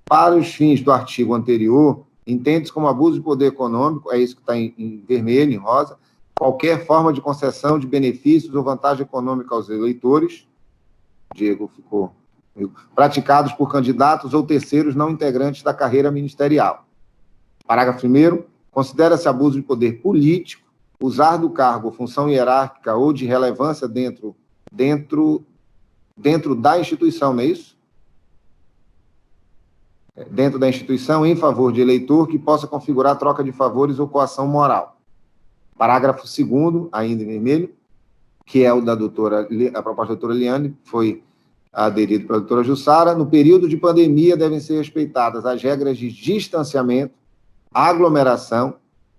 S1: para os fins do artigo anterior, entende-se como abuso de poder econômico, é isso que está em vermelho, em rosa, qualquer forma de concessão de benefícios ou vantagem econômica aos eleitores, Diego ficou, praticados por candidatos ou terceiros não integrantes da carreira ministerial. Parágrafo 1º, considera-se abuso de poder político usar do cargo função hierárquica ou de relevância dentro da instituição, não é isso? Dentro da instituição, em favor de eleitor que possa configurar troca de favores ou coação moral. Parágrafo 2º, ainda em vermelho, que é o da a proposta da doutora Eliane, foi aderido pela doutora Jussara. No período de pandemia devem ser respeitadas as regras de distanciamento, aglomeração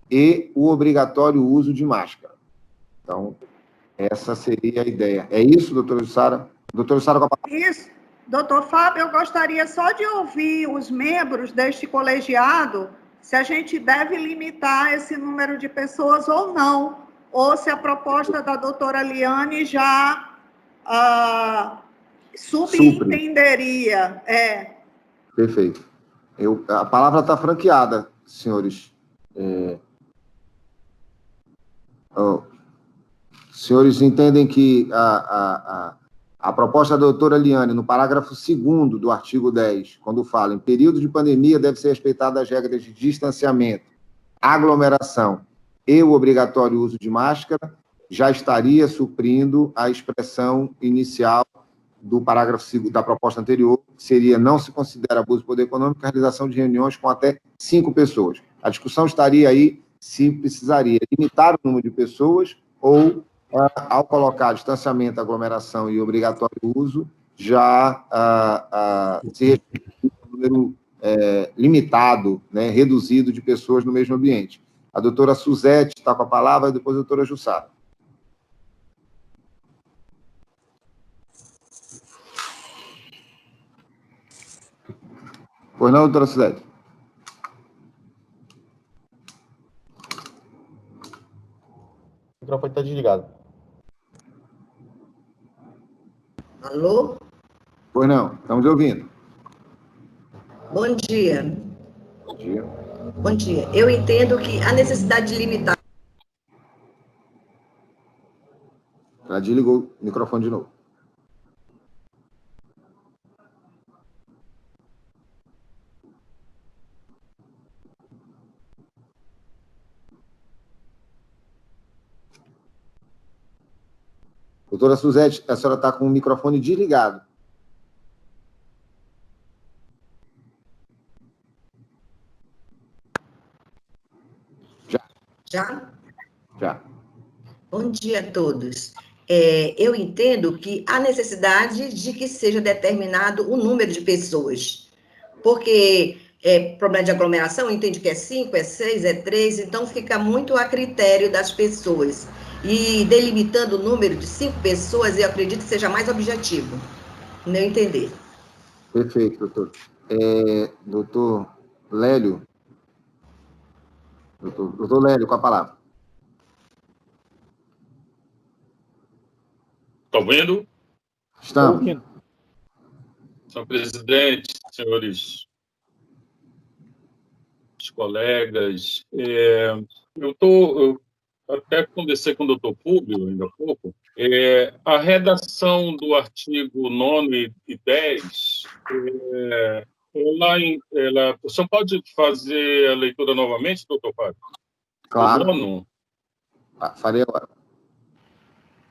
S1: e o obrigatório uso de máscara. Então, essa seria a ideia. É isso, doutora Jussara? Doutora Jussara, com a palavra.
S2: Isso. Doutor Fábio, eu gostaria só de ouvir os membros deste colegiado, se a gente deve limitar esse número de pessoas ou não, ou se a proposta da doutora Liane já subentenderia.
S1: Perfeito. A palavra está franqueada, senhores. Senhores entendem que a proposta da doutora Liane, no parágrafo 2º do artigo 10, quando fala em período de pandemia, deve ser respeitada as regras de distanciamento, aglomeração e o obrigatório uso de máscara, já estaria suprindo a expressão inicial do parágrafo 2º da proposta anterior, que seria: não se considera abuso de poder econômico a realização de reuniões com até 5 pessoas. A discussão estaria aí se precisaria limitar o número de pessoas ou, ao colocar distanciamento, aglomeração e obrigatório uso, já se respeita um número limitado, né, reduzido de pessoas no mesmo ambiente. A doutora Suzete está com a palavra, e depois a doutora Jussara. Pois não, doutora Suzete?
S6: O microfone está desligado.
S9: Alô?
S1: Pois não, estamos ouvindo.
S9: Bom dia.
S1: Bom dia.
S9: Bom dia. Eu entendo que a necessidade de limitar...
S1: Ela desligou o microfone de novo. Doutora Suzete, a senhora está com o microfone desligado.
S9: Já?
S1: Já.
S9: Bom dia a todos. Eu entendo que há necessidade de que seja determinado o número de pessoas, porque problema de aglomeração, eu entendo que é 5, é 6, é 3, então fica muito a critério das pessoas. E delimitando o número de 5 pessoas, eu acredito que seja mais objetivo, no meu entender.
S1: Perfeito, doutor. Doutor Lélio. Doutor Lélio, com a palavra.
S10: Está ouvindo?
S1: Estamos.
S10: Senhor presidente, senhores os colegas, eu até conversei com o doutor Públio ainda há pouco, a redação do artigo 9 e 10, o senhor pode fazer a leitura novamente, doutor Fábio?
S1: Claro. Farei agora.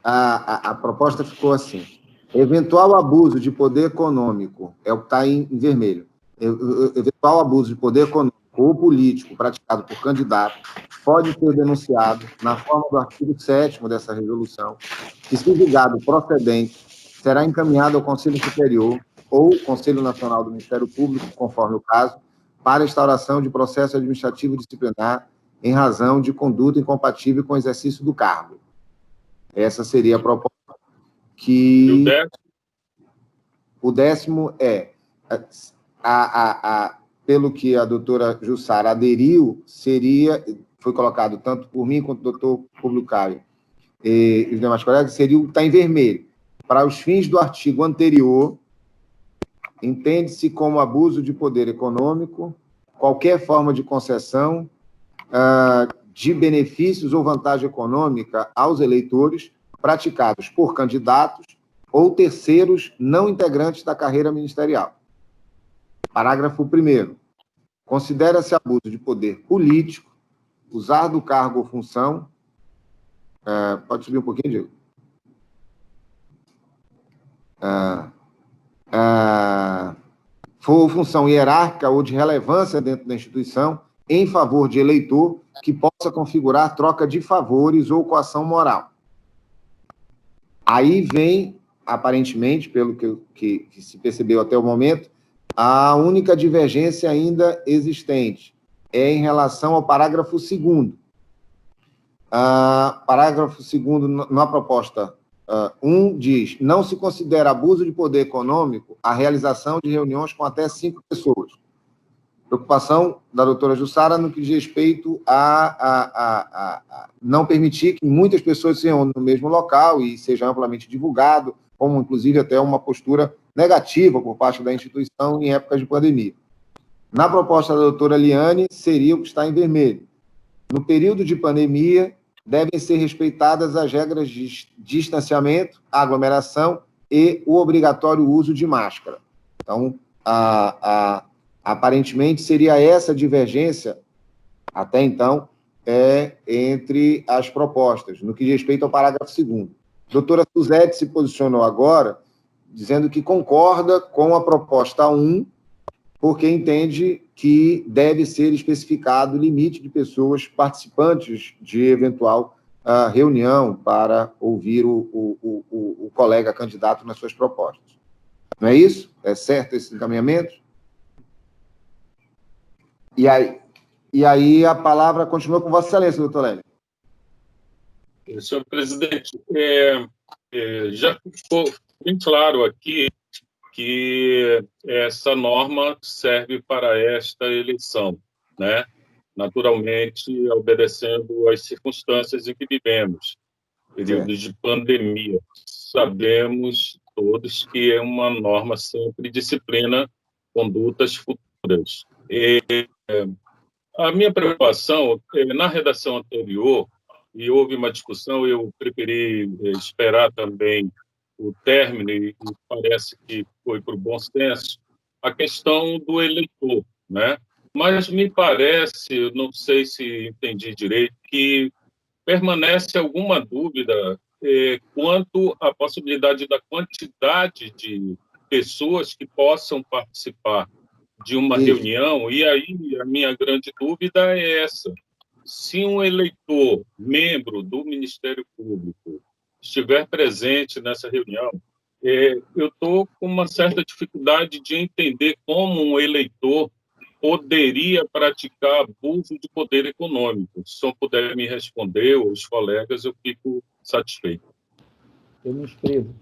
S1: A proposta ficou assim: eventual abuso de poder econômico, é o que está em vermelho, eventual abuso de poder econômico ou político praticado por candidato pode ser denunciado na forma do artigo 7º dessa resolução, que, se julgado procedente, será encaminhado ao Conselho Superior ou Conselho Nacional do Ministério Público, conforme o caso, para a instauração de processo administrativo disciplinar em razão de conduta incompatível com o exercício do cargo. Essa seria a proposta.
S10: E
S1: o décimo é, pelo que a doutora Jussara aderiu, foi colocado tanto por mim quanto o doutor Públio Caio e os demais colegas, seria o que está em vermelho. Para os fins do artigo anterior, entende-se como abuso de poder econômico qualquer forma de concessão de benefícios ou vantagem econômica aos eleitores praticados por candidatos ou terceiros não integrantes da carreira ministerial. Parágrafo 1º. Considera-se abuso de poder político usar do cargo ou função... pode subir um pouquinho, Diego? For função hierárquica ou de relevância dentro da instituição em favor de eleitor que possa configurar troca de favores ou coação moral. Aí vem, aparentemente, pelo que se percebeu até o momento, a única divergência ainda existente é em relação ao parágrafo 2º. Parágrafo 2º, na proposta 1, diz: não se considera abuso de poder econômico a realização de reuniões com até 5 pessoas. Preocupação da doutora Jussara no que diz respeito a não permitir que muitas pessoas se reúnam no mesmo local e seja amplamente divulgado, como, inclusive, até uma postura negativa por parte da instituição em épocas de pandemia. Na proposta da doutora Liane, seria o que está em vermelho. No período de pandemia, devem ser respeitadas as regras de distanciamento, aglomeração e o obrigatório uso de máscara. Então, aparentemente, seria essa divergência, até então, entre as propostas, no que diz respeito ao parágrafo 2º. A doutora Suzete se posicionou agora, dizendo que concorda com a proposta 1, porque entende que deve ser especificado o limite de pessoas participantes de eventual reunião para ouvir o colega candidato nas suas propostas. Não é isso? É certo esse encaminhamento? E aí a palavra continua com Vossa Excelência, doutor Lélio.
S10: Senhor presidente, já ficou bem claro aqui que essa norma serve para esta eleição, né? Naturalmente, obedecendo às circunstâncias em que vivemos, períodos de pandemia. Sabemos todos que é uma norma sempre disciplina condutas futuras. A minha preocupação, na redação anterior, e houve uma discussão, eu preferi esperar também o término, e parece que foi por bom senso, a questão do eleitor, né? Mas me parece, não sei se entendi direito, que permanece alguma dúvida quanto à possibilidade da quantidade de pessoas que possam participar de uma reunião, e aí a minha grande dúvida é essa. Se um eleitor, membro do Ministério Público, estiver presente nessa reunião, eu estou com uma certa dificuldade de entender como um eleitor poderia praticar abuso de poder econômico. Se o senhor puder me responder, ou os colegas, eu fico satisfeito.
S3: Eu me inscrevo.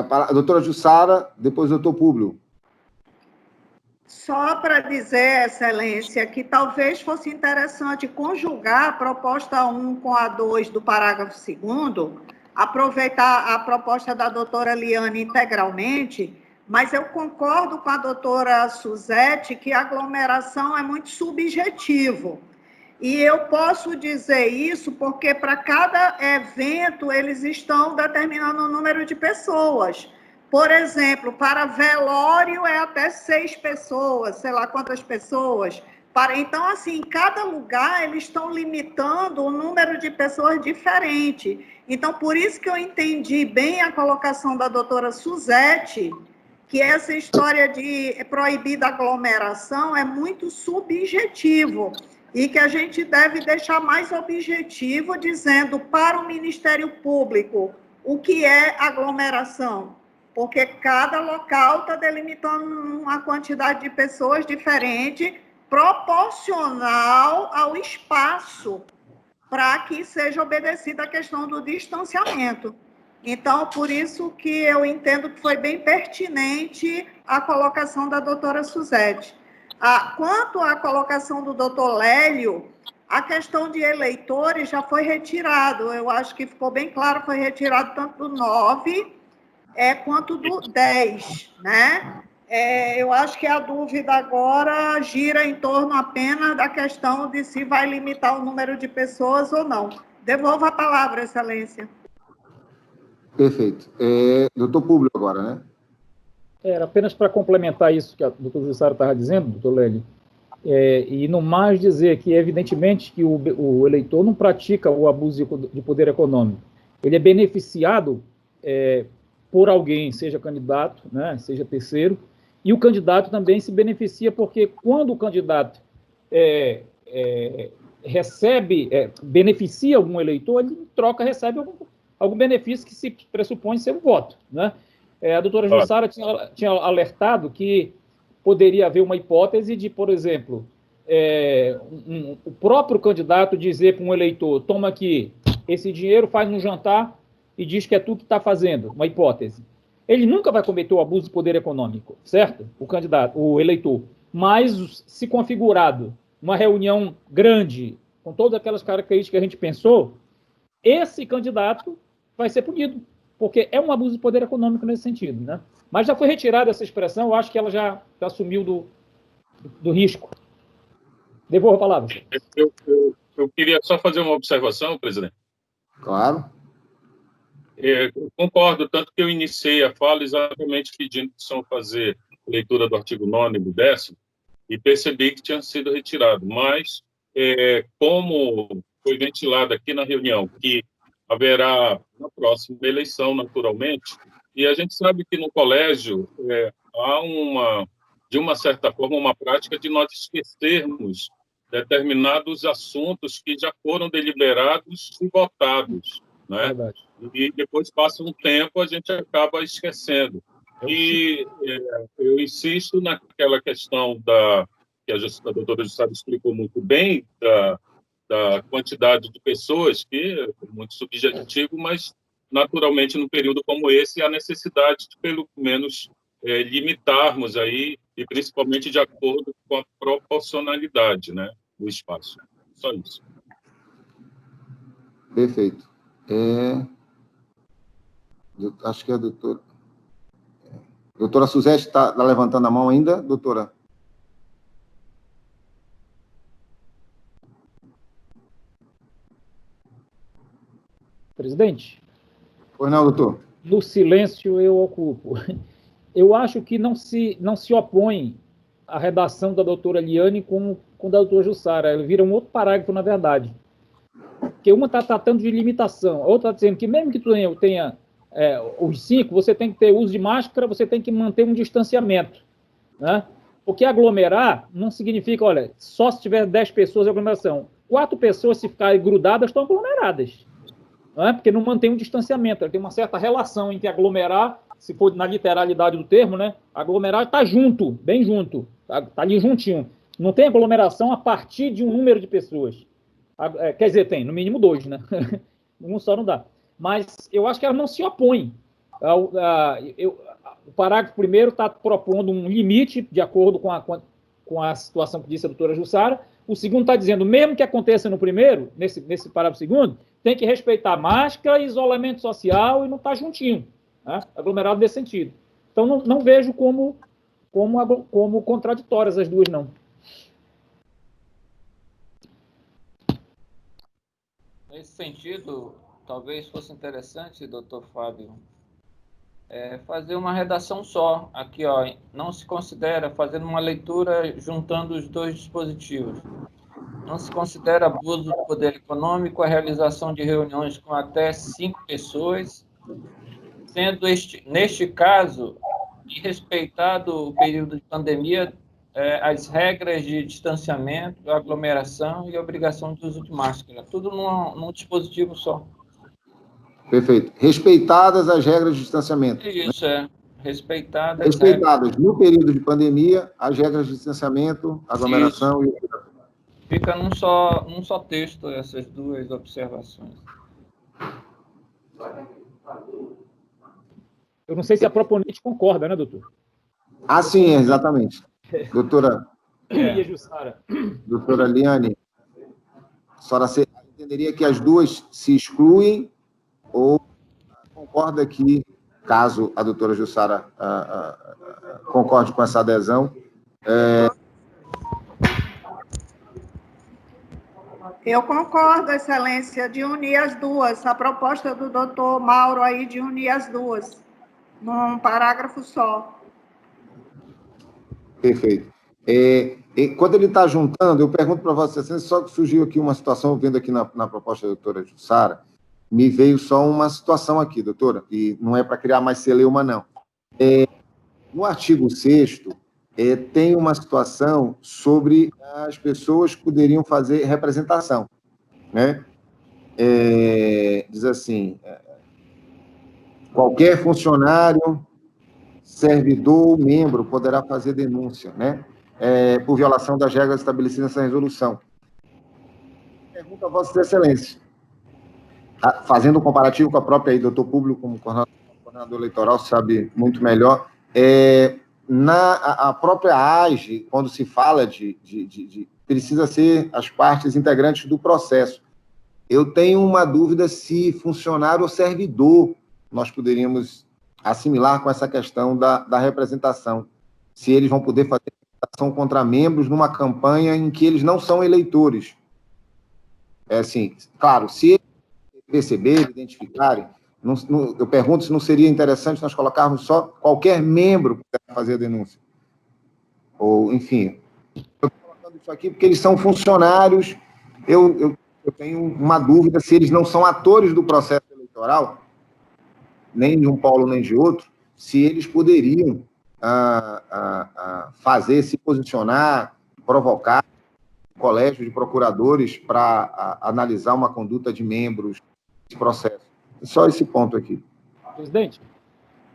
S1: A doutora Jussara, depois o doutor Públio.
S2: Só para dizer, Excelência, que talvez fosse interessante conjugar a proposta 1 com a 2 do parágrafo 2º, aproveitar a proposta da doutora Liane integralmente, mas eu concordo com a doutora Suzete que a aglomeração é muito subjetivo. E eu posso dizer isso porque para cada evento eles estão determinando o número de pessoas. Por exemplo, para velório é até 6 pessoas, sei lá quantas pessoas. Então, assim, em cada lugar eles estão limitando o número de pessoas diferente. Então, por isso que eu entendi bem a colocação da doutora Suzete, que essa história de proibir da aglomeração é muito subjetivo e que a gente deve deixar mais objetivo, dizendo para o Ministério Público o que é aglomeração. porque cada local está delimitando uma quantidade de pessoas diferente, proporcional ao espaço, para que seja obedecida a questão do distanciamento. Então, por isso que eu entendo que foi bem pertinente a colocação da doutora Suzete. Quanto à colocação do doutor Lélio, a questão de eleitores já foi retirado. Eu acho que ficou bem claro, foi retirado tanto do 9 quanto do 10, né? Eu acho que a dúvida agora gira em torno apenas da questão de se vai limitar o número de pessoas ou não. Devolvo a palavra, Excelência.
S1: Perfeito. Doutor Públio agora, né?
S3: Era apenas para complementar isso que a doutora Jussara estava dizendo, doutor Lélio, e no mais dizer que, evidentemente, que o eleitor não pratica o abuso de poder econômico. Ele é beneficiado por alguém, seja candidato, né, seja terceiro, e o candidato também se beneficia, porque quando o candidato beneficia algum eleitor, ele, em troca, recebe algum benefício que se pressupõe ser um voto, né? A doutora Jussara tinha alertado que poderia haver uma hipótese de, por exemplo, o próprio candidato dizer para um eleitor, toma aqui, esse dinheiro, faz um jantar e diz que é tu que está fazendo, uma hipótese. Ele nunca vai cometer o abuso de poder econômico, certo? O eleitor. Mas, se configurado uma reunião grande, com todas aquelas características que a gente pensou, esse candidato vai ser punido, porque é um abuso de poder econômico nesse sentido, né? Mas já foi retirada essa expressão, eu acho que ela já assumiu do risco. Devolvo a palavra.
S10: Eu queria só fazer uma observação, presidente.
S1: Claro.
S10: Eu concordo, tanto que eu iniciei a fala exatamente pedindo que só fazer leitura do artigo 9º e do 10º, e percebi que tinha sido retirado. Mas, como foi ventilado aqui na reunião, que haverá na próxima eleição, naturalmente, e a gente sabe que no colégio há de uma certa forma, uma prática de nós esquecermos determinados assuntos que já foram deliberados e votados, né? E depois passa um tempo, a gente acaba esquecendo. E eu insisto naquela questão que a doutora Jussara explicou muito bem, da quantidade de pessoas, que é muito subjetivo, mas, naturalmente, num período como esse, há necessidade de, pelo menos, limitarmos aí, e principalmente de acordo com a proporcionalidade, né, do espaço. Só isso.
S1: Perfeito. Acho que a doutora... Doutora Suzete está levantando a mão ainda, doutora?
S3: Presidente?
S1: Pois não, doutor.
S3: No silêncio eu ocupo. Eu acho que não se opõe a redação da doutora Liane com da doutora Jussara. Ela vira um outro parágrafo, na verdade. Porque uma está tratando de limitação, a outra está dizendo que mesmo que tu tenha os 5, você tem que ter uso de máscara, você tem que manter um distanciamento, né? Porque aglomerar não significa, olha, só se tiver 10 pessoas de aglomeração. 4 pessoas, se ficarem grudadas, estão aglomeradas. Não é? Porque não mantém um distanciamento. Tem uma certa relação entre aglomerar, se for na literalidade do termo, né? Aglomerar está junto, bem junto, está ali juntinho. Não tem aglomeração a partir de um número de pessoas. Quer dizer, tem, no mínimo 2, né? Um só não dá. Mas eu acho que ela não se opõe. O parágrafo primeiro está propondo um limite, de acordo com a situação que disse a doutora Jussara. O segundo está dizendo, mesmo que aconteça no primeiro, nesse parágrafo segundo, tem que respeitar máscara, isolamento social e não estar juntinho, né? Aglomerado nesse sentido. Então, não vejo como contraditórias as duas, não.
S7: Nesse sentido, talvez fosse interessante, doutor Fábio, fazer uma redação só. Aqui, ó, não se considera, fazendo uma leitura juntando os dois dispositivos. Não se considera abuso do poder econômico a realização de reuniões com até 5 pessoas, sendo neste caso, e respeitado o período de pandemia, as regras de distanciamento, aglomeração e obrigação de uso de máscara. Tudo num dispositivo só.
S1: Perfeito. Respeitadas as regras de distanciamento.
S7: Isso,
S1: né?
S7: Respeitadas.
S1: Respeitadas no período de pandemia, as regras de distanciamento, aglomeração e...
S7: Fica num só texto essas duas observações.
S3: Eu não sei se a proponente concorda, né, doutor?
S1: Ah, sim, exatamente. Doutora
S3: Jussara.
S1: Doutora Liane, a senhora entenderia que as duas se excluem ou concorda que, caso a doutora Jussara concorde com essa adesão...
S2: Eu concordo, Excelência, de unir as duas. A proposta do doutor Mauro aí de unir as duas, num parágrafo só.
S1: Perfeito. Quando ele está juntando, eu pergunto para Vossa Excelência, só que surgiu aqui uma situação, vendo aqui na proposta da doutora Jussara, me veio só uma situação aqui, doutora, e não é para criar mais celeuma, não. No artigo 6º, tem uma situação sobre as pessoas que poderiam fazer representação, né? Diz assim, qualquer funcionário, servidor, membro poderá fazer denúncia, né? Por violação das regras estabelecidas nessa resolução. Pergunto a Vossa Excelência, fazendo um comparativo com a própria aí, doutor Público, como coordenador eleitoral, sabe muito melhor, a própria AGE, quando se fala precisa ser as partes integrantes do processo. Eu tenho uma dúvida se funcionário ou servidor nós poderíamos assimilar com essa questão da representação, se eles vão poder fazer representação contra membros numa campanha em que eles não são eleitores. Assim, claro, se eles perceberem, identificarem, eu pergunto se não seria interessante nós colocarmos só qualquer membro para fazer a denúncia. Ou, enfim, eu estou colocando isso aqui porque eles são funcionários, eu tenho uma dúvida se eles não são atores do processo eleitoral, nem de um polo nem de outro, se eles poderiam fazer, se posicionar, provocar o colégio de procuradores para analisar uma conduta de membros desse processo. Só esse ponto aqui.
S3: Presidente?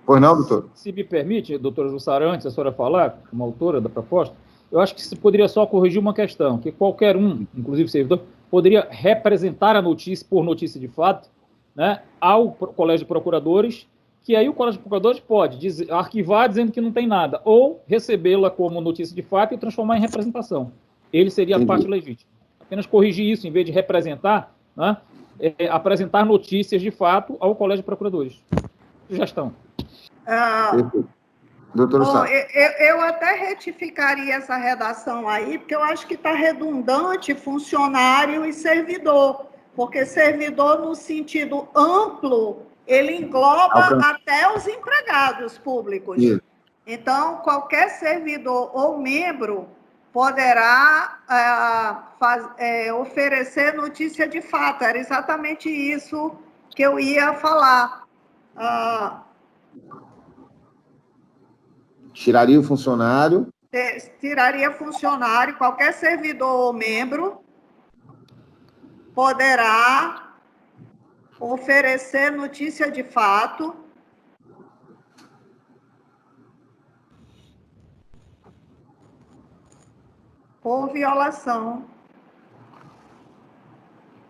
S1: Pois não, doutor?
S3: Se me permite, doutora Jussara, antes da senhora falar, como autora da proposta, eu acho que se poderia só corrigir uma questão, que qualquer um, inclusive servidor, poderia representar a notícia por notícia de fato, né, ao Colégio de Procuradores, que aí o Colégio de Procuradores pode arquivar dizendo que não tem nada, ou recebê-la como notícia de fato e transformar em representação. Ele seria a parte legítima. Apenas corrigir isso, em vez de representar, né, apresentar notícias de fato ao Colégio de Procuradores. Sugestão.
S1: Doutora
S2: Bom, eu até retificaria essa redação aí, porque eu acho que está redundante funcionário e servidor, porque servidor, no sentido amplo, ele engloba até os empregados públicos. Isso. Então, qualquer servidor ou membro poderá oferecer notícia de fato. Era exatamente isso que eu ia falar.
S1: Tiraria o funcionário?
S2: Tiraria funcionário, qualquer servidor ou membro poderá oferecer notícia de fato por violação.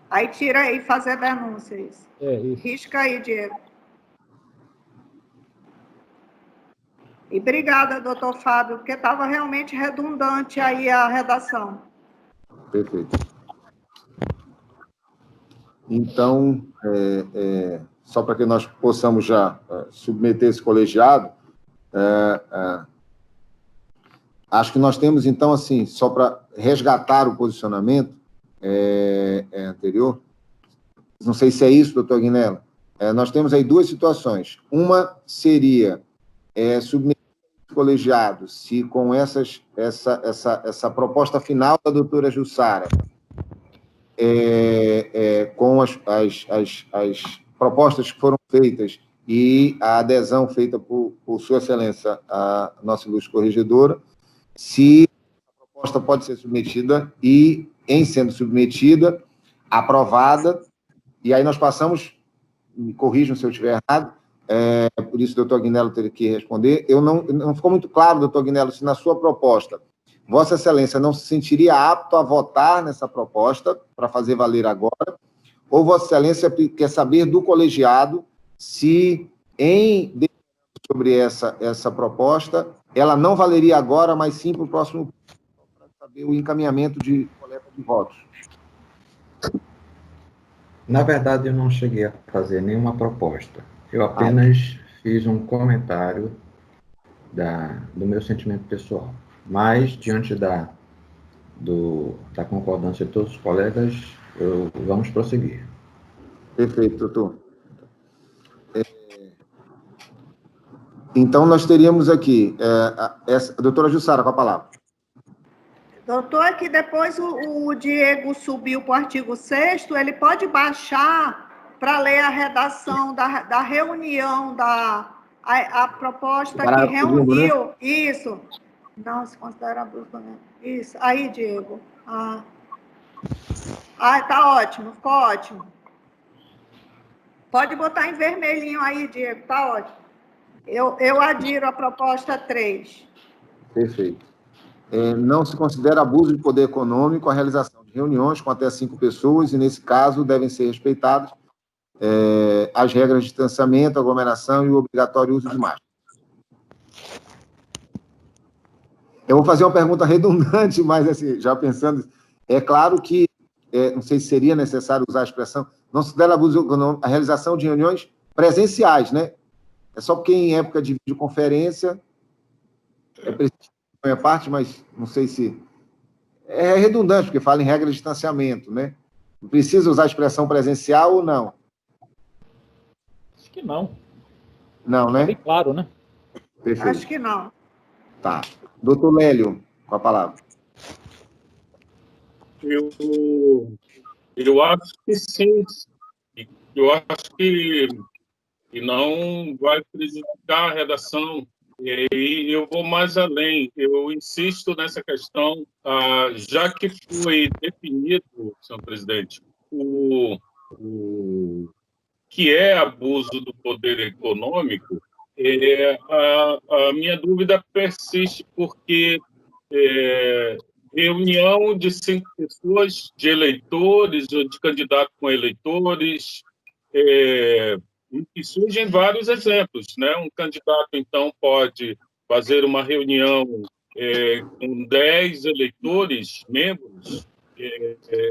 S2: Aí tira aí, fazer denúncias.
S3: Isso.
S2: Risca aí, Diego. E obrigada, doutor Fábio, porque estava realmente redundante aí a redação.
S1: Perfeito. Então, só para que nós possamos já submeter esse colegiado, acho que nós temos, então, assim, só para resgatar o posicionamento anterior, não sei se é isso, doutor Aguinella, nós temos aí duas situações. Uma seria submeter o colegiado, se com essa proposta final da doutora Jussara, com as propostas que foram feitas e a adesão feita por Sua Excelência, a nossa ilustre corregedora, se a proposta pode ser submetida e, em sendo submetida, aprovada, e aí nós passamos, me corrijam se eu estiver errado, por isso o doutor Agnello teria que responder. Não ficou muito claro, doutor Agnello, se na sua proposta Vossa Excelência não se sentiria apto a votar nessa proposta para fazer valer agora, ou Vossa Excelência quer saber do colegiado se, sobre essa proposta, ela não valeria agora, mas sim para o próximo, para saber o encaminhamento de coleta de votos.
S5: Na verdade, eu não cheguei a fazer nenhuma proposta. Eu apenas fiz um comentário do meu sentimento pessoal. Mas, diante da concordância de todos os colegas, vamos prosseguir.
S1: Perfeito, doutor. Então, nós teríamos aqui a doutora Jussara com a palavra.
S2: Doutor, é que depois o Diego subiu para o artigo 6º, ele pode baixar para ler a redação da reunião, a proposta que reuniu, né? Isso. Não se considera abuso, né? Isso. Aí, Diego. Tá ótimo, ficou ótimo. Pode botar em vermelhinho aí, Diego, tá ótimo. Eu adiro a proposta 3.
S1: Perfeito. Não se considera abuso de poder econômico a realização de reuniões com até 5 pessoas, e, nesse caso, devem ser respeitadas as regras de distanciamento, aglomeração e o obrigatório uso de máscara. Eu vou fazer uma pergunta redundante, mas, assim, já pensando, é claro que, não sei se seria necessário usar a expressão, não se considera abuso econômico a realização de reuniões presenciais, né? É só porque em época de videoconferência é preciso a minha parte, mas não sei se... É redundante, porque fala em regra de distanciamento, né? Precisa usar a expressão presencial ou não?
S3: Acho que não.
S1: Não, né?
S3: É bem claro, né?
S1: Perfeito.
S2: Acho que não.
S1: Tá. Doutor Lélio, com a palavra.
S10: Eu acho que sim. Eu acho que não vai prejudicar a redação. E eu vou mais além. Eu insisto nessa questão, já que foi definido, senhor presidente, o que é abuso do poder econômico, a minha dúvida persiste, porque reunião de 5 pessoas, de eleitores ou de candidato com eleitores, e surgem vários exemplos, né? Um candidato, então, pode fazer uma reunião com 10 eleitores, membros.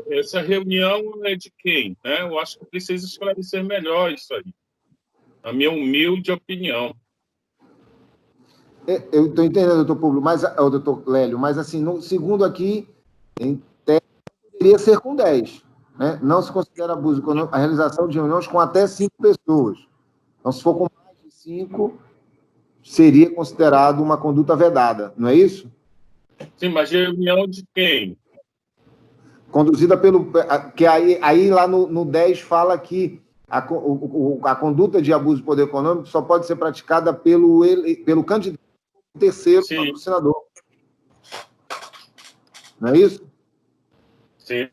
S10: Essa reunião é de quem, né? Eu acho que precisa esclarecer melhor isso aí, na minha humilde opinião.
S1: Eu estou entendendo, doutor Público, doutor Lélio, mas, assim, segundo aqui, em tese, poderia ser com 10. Né? Não se considera abuso econômico a realização de reuniões com até 5 pessoas. Então, se for com mais de 5, seria considerado uma conduta vedada, não é isso?
S10: Sim, mas reunião de quem?
S1: Conduzida pelo... Que aí lá no 10 fala que a conduta de abuso de poder econômico só pode ser praticada pelo candidato terceiro patrocinador. Não é isso?
S10: Sim.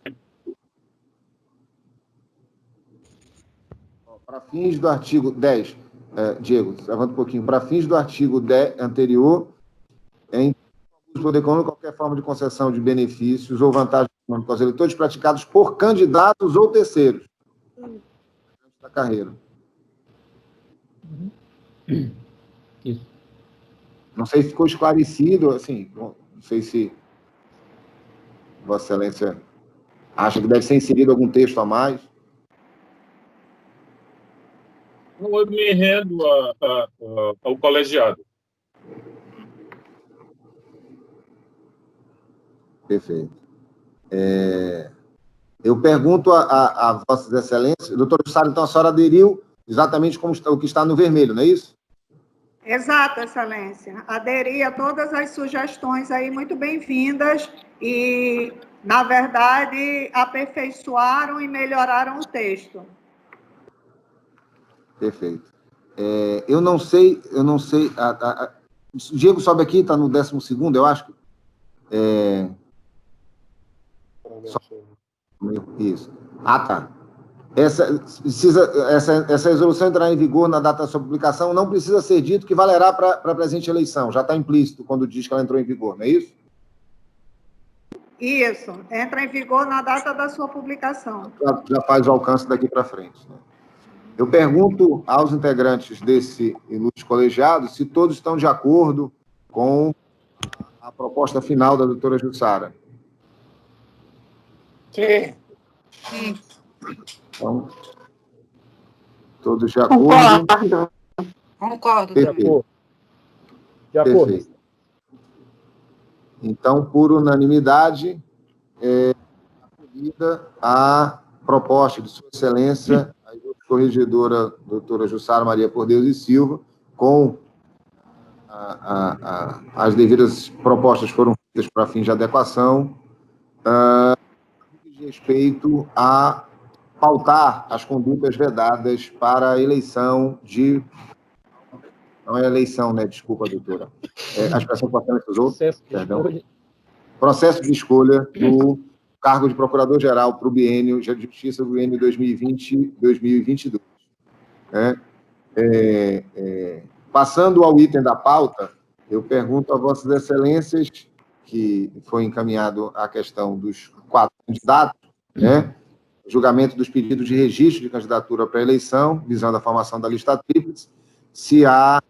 S1: Para fins do artigo 10, Diego, levanta um pouquinho. Para fins do artigo 10 anterior, em abuso de poder econômico, qualquer forma de concessão de benefícios ou vantagens econômicas aos eleitores praticados por candidatos ou terceiros da carreira.
S3: Isso.
S1: Não sei se ficou esclarecido, assim, não sei se Vossa Excelência acha que deve ser inserido algum texto a mais.
S10: Eu me rendo ao colegiado.
S1: Perfeito. Eu pergunto a Vossas Excelências, doutor Jussara, então a senhora aderiu exatamente como o que está no vermelho, não é isso?
S2: Exato, Excelência. Aderi a todas as sugestões aí, muito bem-vindas, e, na verdade, aperfeiçoaram e melhoraram o texto.
S1: Perfeito. Eu não sei... O Diego sobe aqui, está no 12º, eu acho. Isso. Tá. essa resolução entrará em vigor na data da sua publicação, não precisa ser dito que valerá para a presente eleição, já está implícito quando diz que ela entrou em vigor, não é isso?
S2: Isso, entra em vigor na data da sua publicação.
S1: Já faz o alcance daqui para frente. Né? Eu pergunto aos integrantes desse ilustre colegiado se todos estão de acordo com a proposta final da doutora Jussara.
S4: Sim.
S1: Então, todos de acordo?
S4: Concordo.
S1: Perfeito.
S3: De acordo.
S1: Perfeito. Então, por unanimidade, acolhida a proposta de Sua Excelência, a corregedora doutora Jussara Maria Por Deus e Silva, com as devidas propostas foram feitas para fins de adequação, de respeito a pautar as condutas vedadas para a eleição de... Não é eleição, né? Desculpa, doutora. A expressão que a senhora usou? Perdão. Processo de escolha do cargo de Procurador-Geral para o biênio de Justiça do biênio 2020-2022. Passando ao item da pauta, eu pergunto a Vossas Excelências, que foi encaminhado a questão dos 4 candidatos, né? Julgamento dos pedidos de registro de candidatura para a eleição, visando a formação da lista tríplice, se há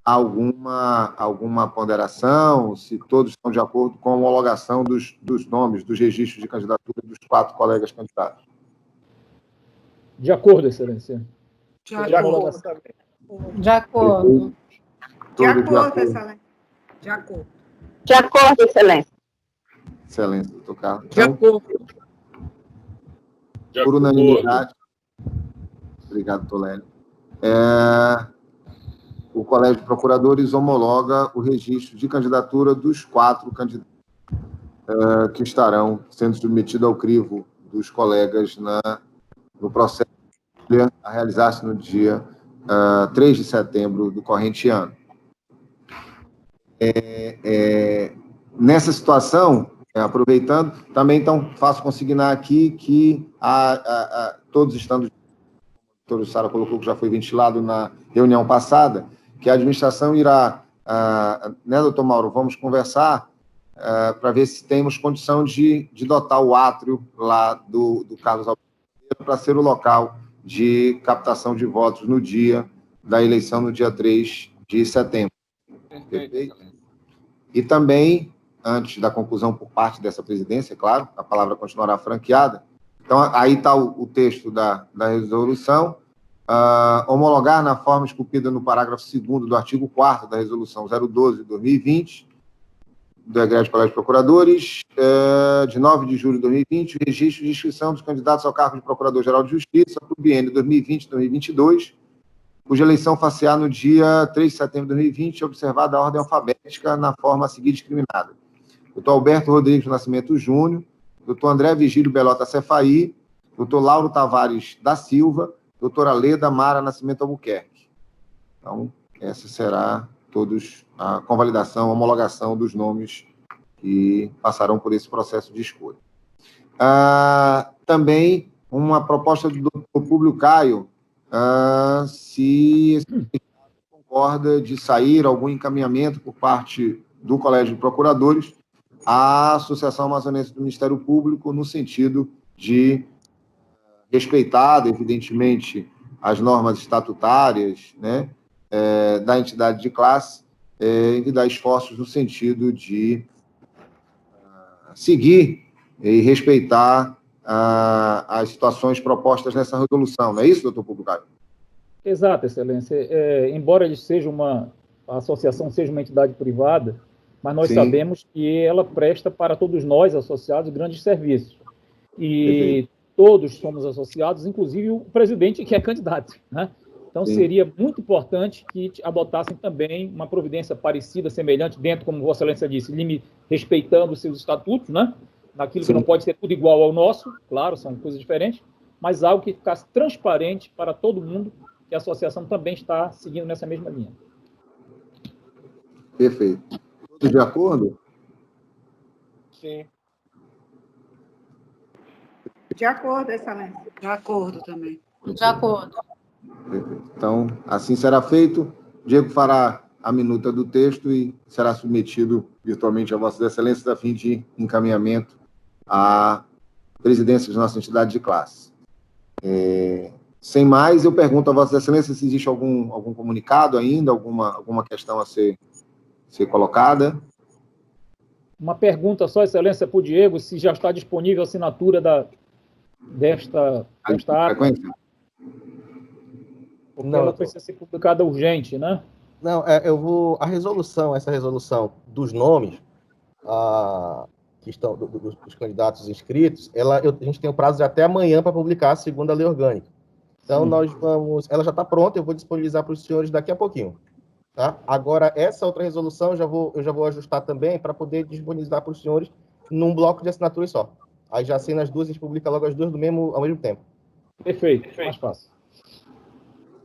S1: alguma ponderação, se todos estão de acordo com a homologação dos nomes, dos registros de candidatura dos 4 colegas candidatos.
S3: De acordo, Excelência.
S4: De acordo. De acordo.
S2: De acordo, Excelência.
S8: De acordo.
S4: De acordo, Excelência.
S1: Excelência, doutor Carlos.
S4: De acordo.
S1: Por unanimidade. Obrigado, Tolélio. O Colégio de Procuradores homologa o registro de candidatura dos 4 candidatos que estarão sendo submetidos ao crivo dos colegas no processo a realizar-se no dia 3 de setembro do corrente ano. Nessa situação, aproveitando, também então faço consignar aqui que todos estando, o doutor Sara colocou que já foi ventilado na reunião passada, que a administração irá, né, doutor Mauro, vamos conversar para ver se temos condição de dotar o átrio lá do Carlos Alberto para ser o local de captação de votos no dia da eleição, no dia 3 de setembro. Perfeito? E também, antes da conclusão por parte dessa presidência, claro, a palavra continuará franqueada. Então, aí está o texto da resolução. Homologar na forma esculpida no parágrafo 2º do artigo 4º da resolução 012 de 2020, do Egrégio Colégio de Procuradores, de 9 de julho de 2020, o registro de inscrição dos candidatos ao cargo de Procurador-Geral de Justiça para o biênio 2020-2022, cuja eleição far-se-á no dia 3 de setembro de 2020, observada a ordem alfabética na forma a seguir discriminada. Dr. Alberto Rodrigues do Nascimento Júnior, Dr. André Vigílio Belota Cefaí, Dr. Lauro Tavares da Silva, doutora Leda Mara Nascimento Albuquerque. Então, essa será a convalidação, a homologação dos nomes que passarão por esse processo de escolha. Também uma proposta do doutor Públio Caio, se concorda de sair algum encaminhamento por parte do Colégio de Procuradores à Associação Amazonense do Ministério Público, no sentido de respeitada, evidentemente, as normas estatutárias, né, da entidade de classe, e dar esforços no sentido de seguir e respeitar as situações propostas nessa resolução. Não é isso, doutor Publicário?
S3: Exato, Excelência. Embora a associação seja uma entidade privada, mas nós sabemos que ela presta para todos nós, associados, grandes serviços. E todos somos associados, inclusive o presidente que é candidato, né? Então, seria muito importante que adotassem também uma providência parecida, semelhante, dentro, como Vossa Excelência disse, respeitando os seus estatutos, né? Naquilo que não pode ser tudo igual ao nosso, claro, são coisas diferentes, mas algo que ficasse transparente para todo mundo, que a associação também está seguindo nessa mesma linha.
S1: Perfeito. Todos de acordo?
S4: Sim.
S2: De acordo, Excelência.
S4: De acordo também. De acordo.
S1: Então, assim será feito. Diego fará a minuta do texto e será submetido virtualmente a Vossas Excelências a fim de encaminhamento à presidência de nossa entidade de classe. Sem mais, eu pergunto a Vossas Excelências se existe algum comunicado ainda, alguma questão a ser colocada.
S3: Uma pergunta só, Excelência, para o Diego, se já está disponível a assinatura desta ata. Porque ela precisa ser publicada urgente, né?
S6: Não, essa resolução dos nomes que estão dos candidatos inscritos, a gente tem um prazo de até amanhã para publicar, segundo a lei orgânica. Então, ela já está pronta, eu vou disponibilizar para os senhores daqui a pouquinho. Tá? Agora, essa outra resolução eu já vou ajustar também para poder disponibilizar para os senhores num bloco de assinaturas só. Aí já assina as duas, a gente publica logo as duas ao mesmo tempo.
S3: Perfeito, mais fácil.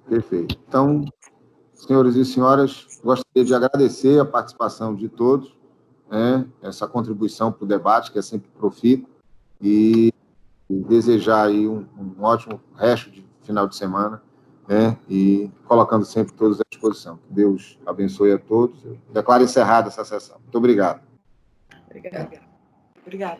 S1: Perfeito. Então, senhores e senhoras, gostaria de agradecer a participação de todos, né, essa contribuição para o debate, que é sempre profícuo, e desejar aí um ótimo resto de final de semana, né, e colocando sempre todos à disposição. Que Deus abençoe a todos. Eu declaro encerrada essa sessão. Muito obrigado.
S4: Obrigada. Obrigada.